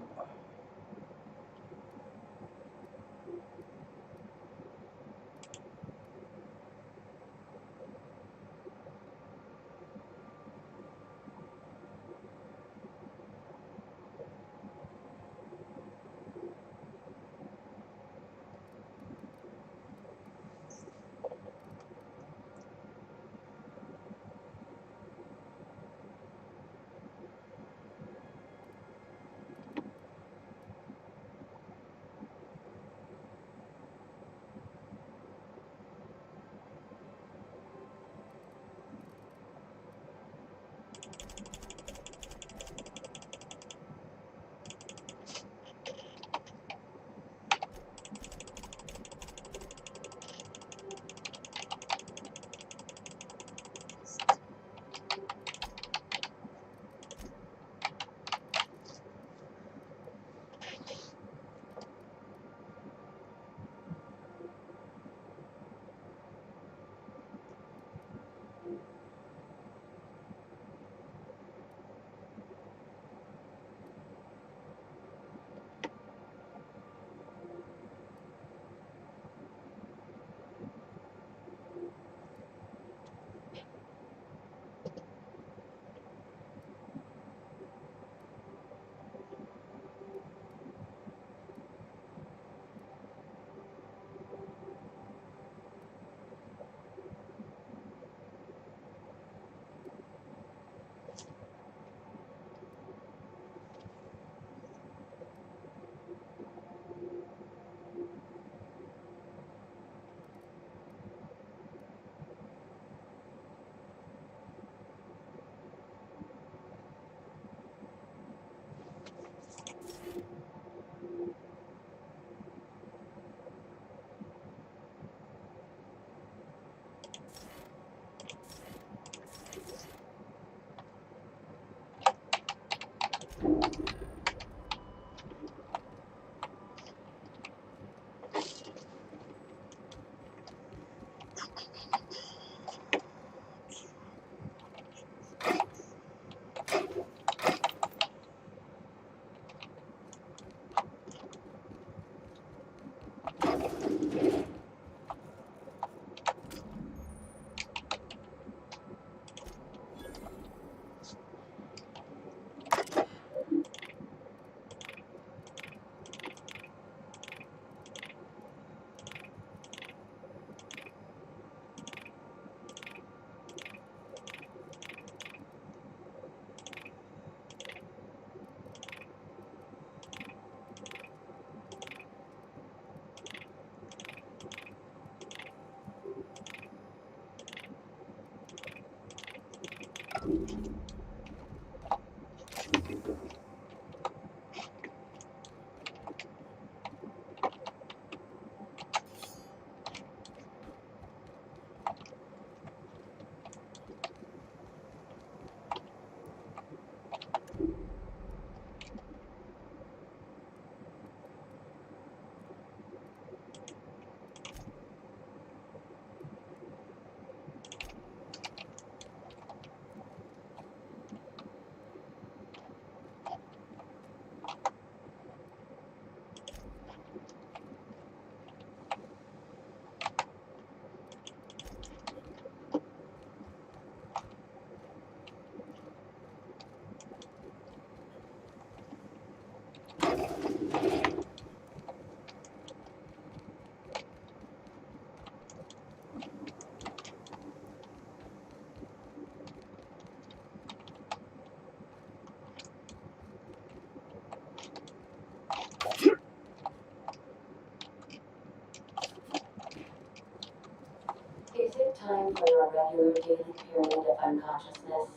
daily period of unconsciousness.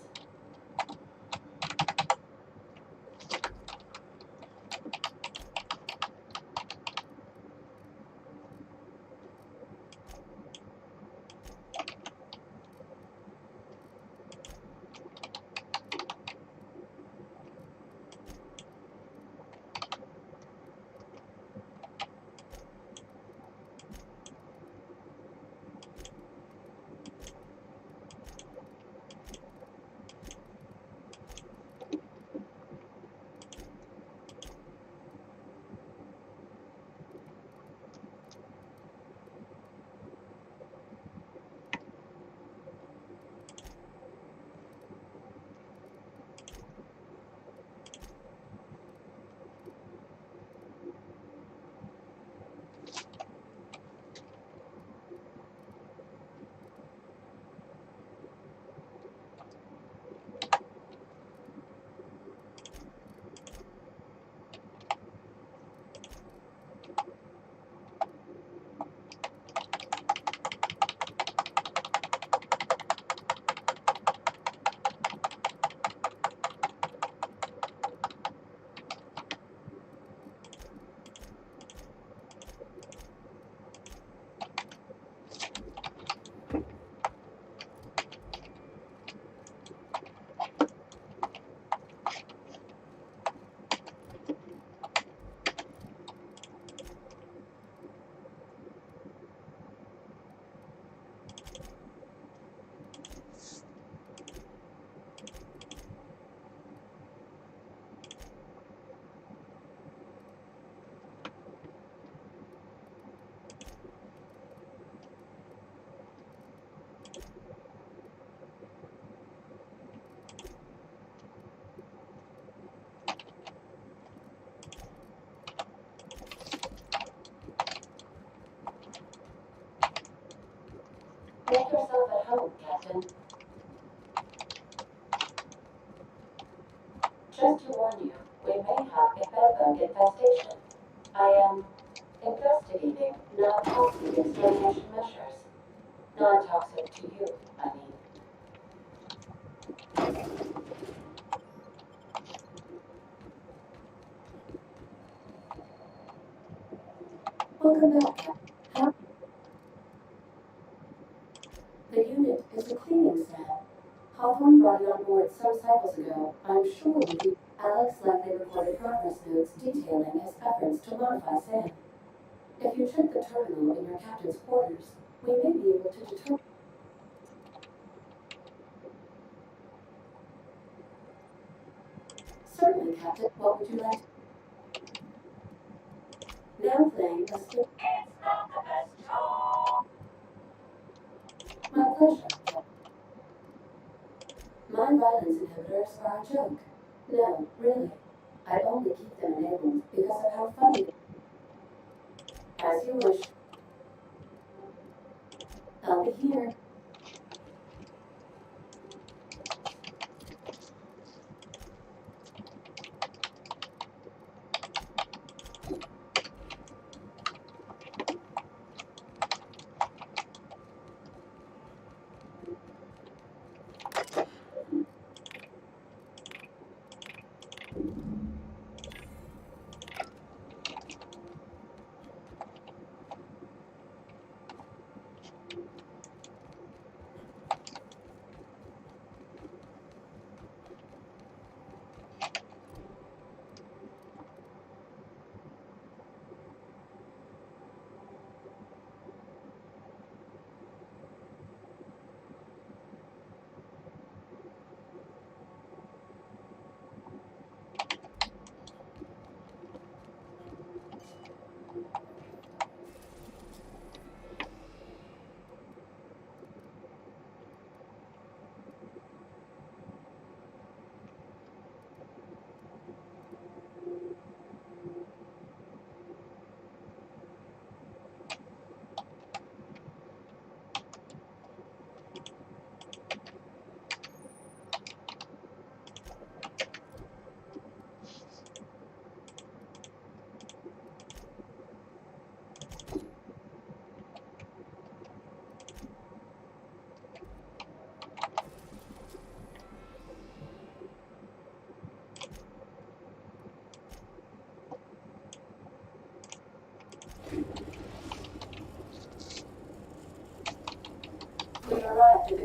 Make yourself at home, Captain. Just to warn you, we may have a bedbug infestation. I am investigating non-toxic extermination measures. Non-toxic to you, I mean. Welcome back, Captain. The unit is a cleaning stand. Hawthorne brought it on board some cycles ago. I'm sure we Alex likely recorded progress notes detailing his efforts to modify Sam. If you check the terminal in your captain's quarters, we may be able to determine. Certainly, Captain. What would you like? Now playing a skip. It's not the best job. My pleasure, Captain. My violence inhibitors are a joke. No, really. I only keep them enabled because of how funny they are. As you wish. I'll be here.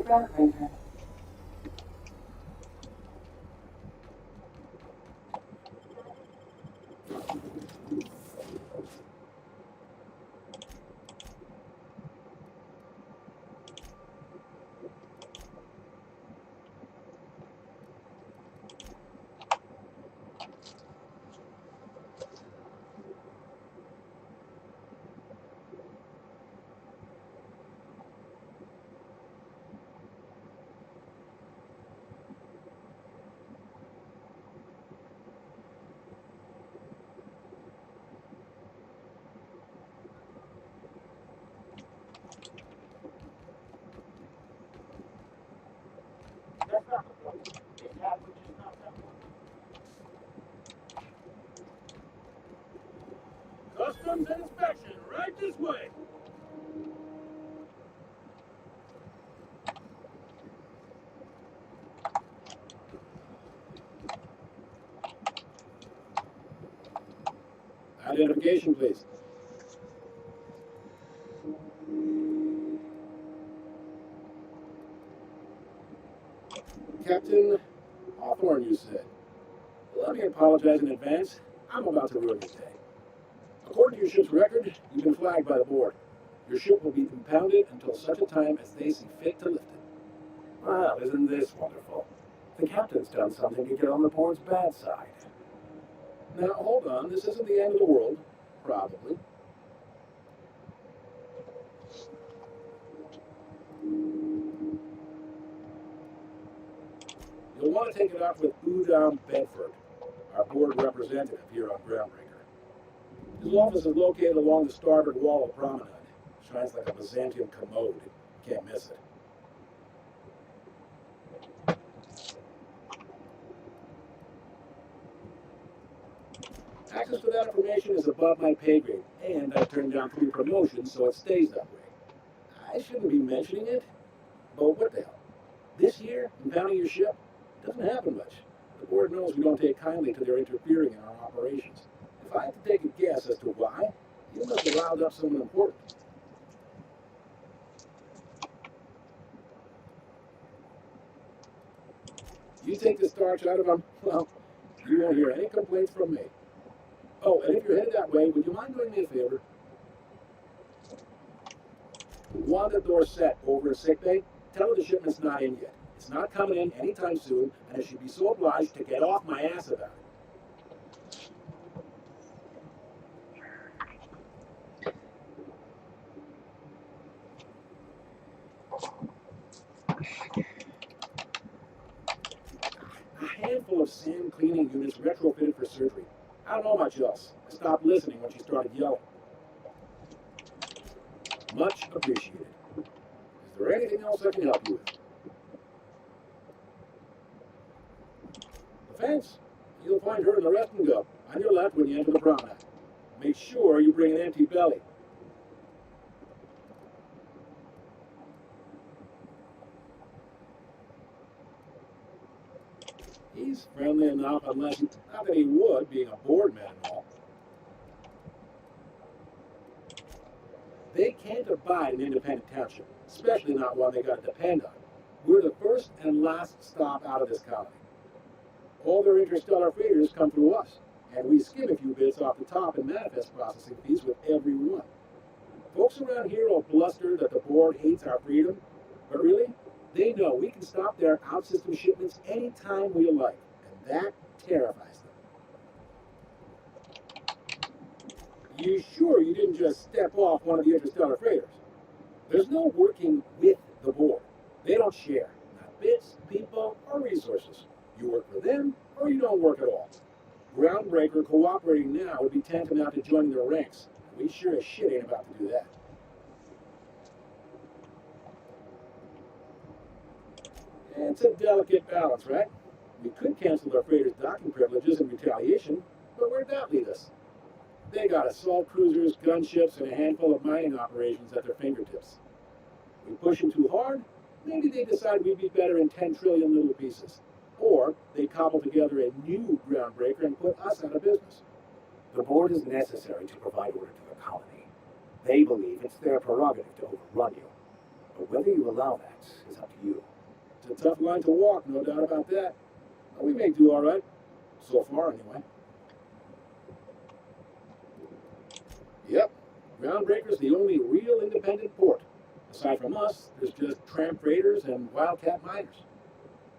groundbreaker. That's not the point. This guy would just not tell me. Customs and inspection, right this way. Identification, please. Captain Hawthorne, you said. Let me apologize in advance. I'm about to ruin your day. According to your ship's record, you've been flagged by the board. Your ship will be impounded until such a time as they see fit to lift it. Well, isn't this wonderful? The captain's done something to get on the board's bad side. Now, hold on. This isn't the end of the world. Probably. You'll want to take it up with Udam Bedford, our board representative here on Groundbreaker. His office is located along the starboard wall of Promenade. Shines like a Byzantium commode. Can't miss it. Access to that information is above my pay grade, and I've turned down 3 promotions, so it stays that way. I shouldn't be mentioning it, but what the hell? This year, impounding your ship doesn't happen much. The board knows we don't take kindly to their interfering in our operations. If I had to take a guess as to why, you must have riled up someone important. You take the starch out of them, well, you won't hear any complaints from me. Oh, and if you're headed that way, would you mind doing me a favor? Want the door set over in sickbay? Tell her the shipment's not in yet. It's not coming in anytime soon, and I should be so obliged to get off my ass about it. A handful of sand cleaning units retrofitted for surgery. I don't know much else. I stopped listening when she started yelling. Much appreciated. Is there anything else I can help you with? The fence. You'll find her in the resting go on your left when you enter the promenade. Make sure you bring an empty belly. He's friendly enough, unless not that he would, being a board man and all. They can't abide an independent township, especially not one they got to depend on. We're the first and last stop out of this colony. All their interstellar freighters come through us, and we skim a few bits off the top in manifest processing fees with every one. Folks around here will bluster that the board hates our freedom, but really, they know we can stop their out-system shipments anytime we like, and that terrifies them. You sure you didn't just step off one of the interstellar freighters? There's no working with the board. They don't share, not bits, people, or resources. You work for them, or you don't work at all. Groundbreaker cooperating now would be tantamount to joining their ranks, and we sure as shit ain't about to do that. It's a delicate balance, right? We could cancel their freighters' docking privileges in retaliation, but where'd that lead us? They got assault cruisers, gunships, and a handful of mining operations at their fingertips. We push them too hard, maybe they decide we'd be better in 10 trillion little pieces. Or they cobble together a new Groundbreaker and put us out of business. The board is necessary to provide order to the colony. They believe it's their prerogative to overrun you. But whether you allow that is up to you. It's a tough line to walk, no doubt about that. But we may do all right. So far, anyway. Yep. Groundbreaker's the only real independent port. Aside from us, there's just tramp raiders and wildcat miners.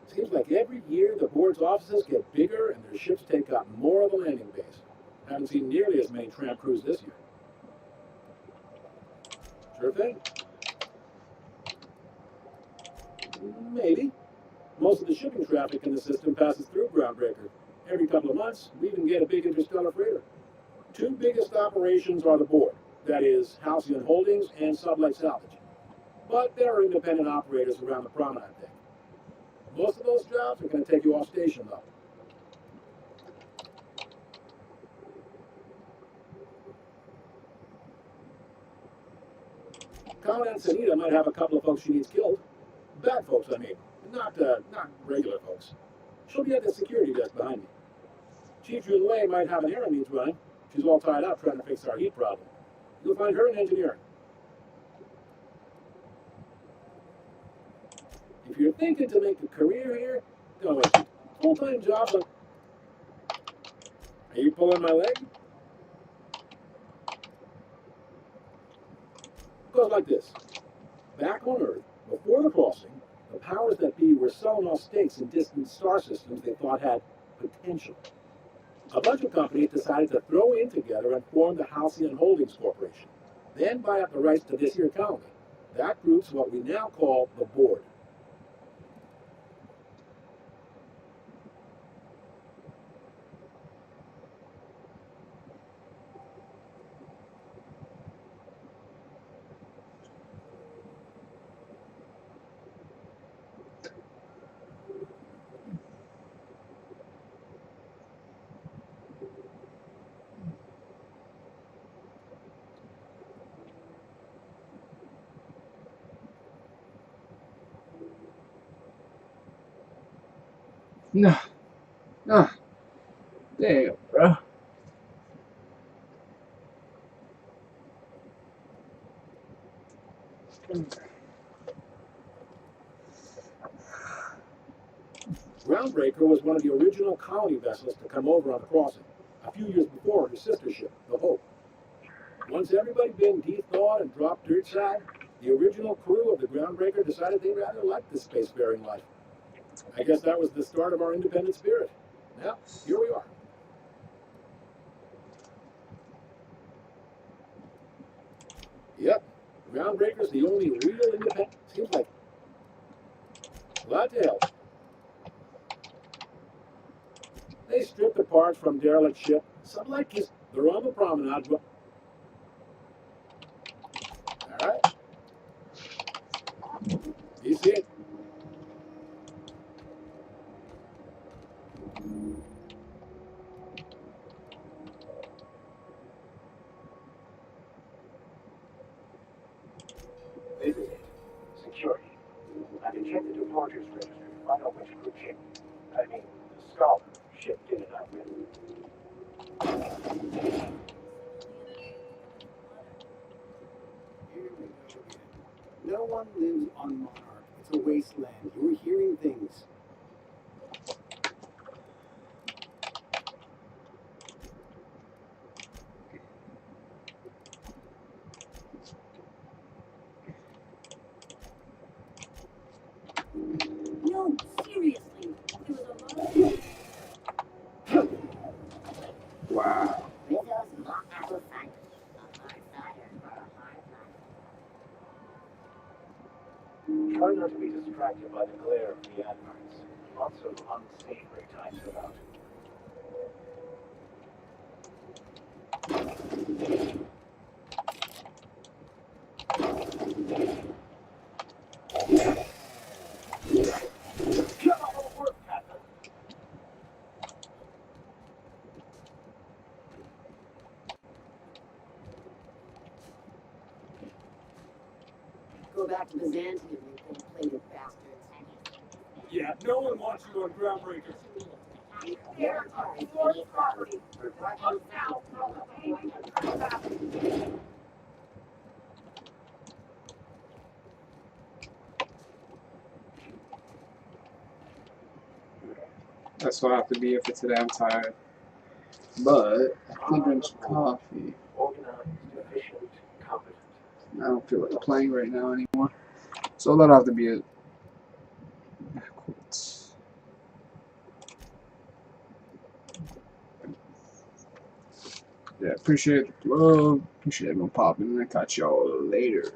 Seems like every year the board's offices get bigger and their ships take up more of the landing base. Haven't seen nearly as many tramp crews this year. Sure thing. Maybe. Most of the shipping traffic in the system passes through Groundbreaker. Every couple of months, we even get a big interstellar freighter. Two biggest operations are the board, that is, Halcyon Holdings and Sublight Salvage. But there are independent operators around the promenade deck. Most of those jobs are going to take you off station, though. Commandant Sanita might have a couple of folks she needs killed. Bad folks, I mean. Not regular folks. She'll be at the security desk behind me. Chief Junlei might have an errand needs running. She's all tied up trying to fix our heat problem. You'll find her in engineering. If you're thinking to make a career here, don't waste it. Full-time jobs are... Are you pulling my leg? It goes like this. Back on Earth, before the crossing, the powers that be were selling off stakes in distant star systems they thought had potential. A bunch of companies decided to throw in together and form the Halcyon Holdings Corporation, then buy up the rights to this here colony. That group's what we now call the board. No. No. Damn, bro. Groundbreaker was one of the original colony vessels to come over on the crossing, a few years before her sister ship, the Hope. Once everybody been de-thawed and dropped dirt side, the original crew of the Groundbreaker decided they rather liked the spacefaring life. I guess that was the start of our independent spirit. Now, here we are. Yep, Groundbreaker's the only real independent. Seems like a lot to help. They stripped the parts from derelict ship. Some like this. They're on the promenade. All right. You see it? This is it. Security. I can check the departures register to find out which crew ship. I mean, the Scholar ship did it out with. Here we go again. No one lives on Monarch. It's a wasteland. You're hearing things. No, seriously. There was a lot of... Wow. Try not to be distracted by the glare of the adverts. Lots of unsavory types about. Go back to Byzantium, you gold-plated bastards. Yeah, no one wants you on Groundbreaker. That's what I have to be for today. I'm tired. But I can drink some coffee. Organized, efficient, competent. I don't feel like playing right now anymore. So that'll have to be it. Quit. Yeah, appreciate the love. Appreciate everyone popping. And I'll catch y'all later.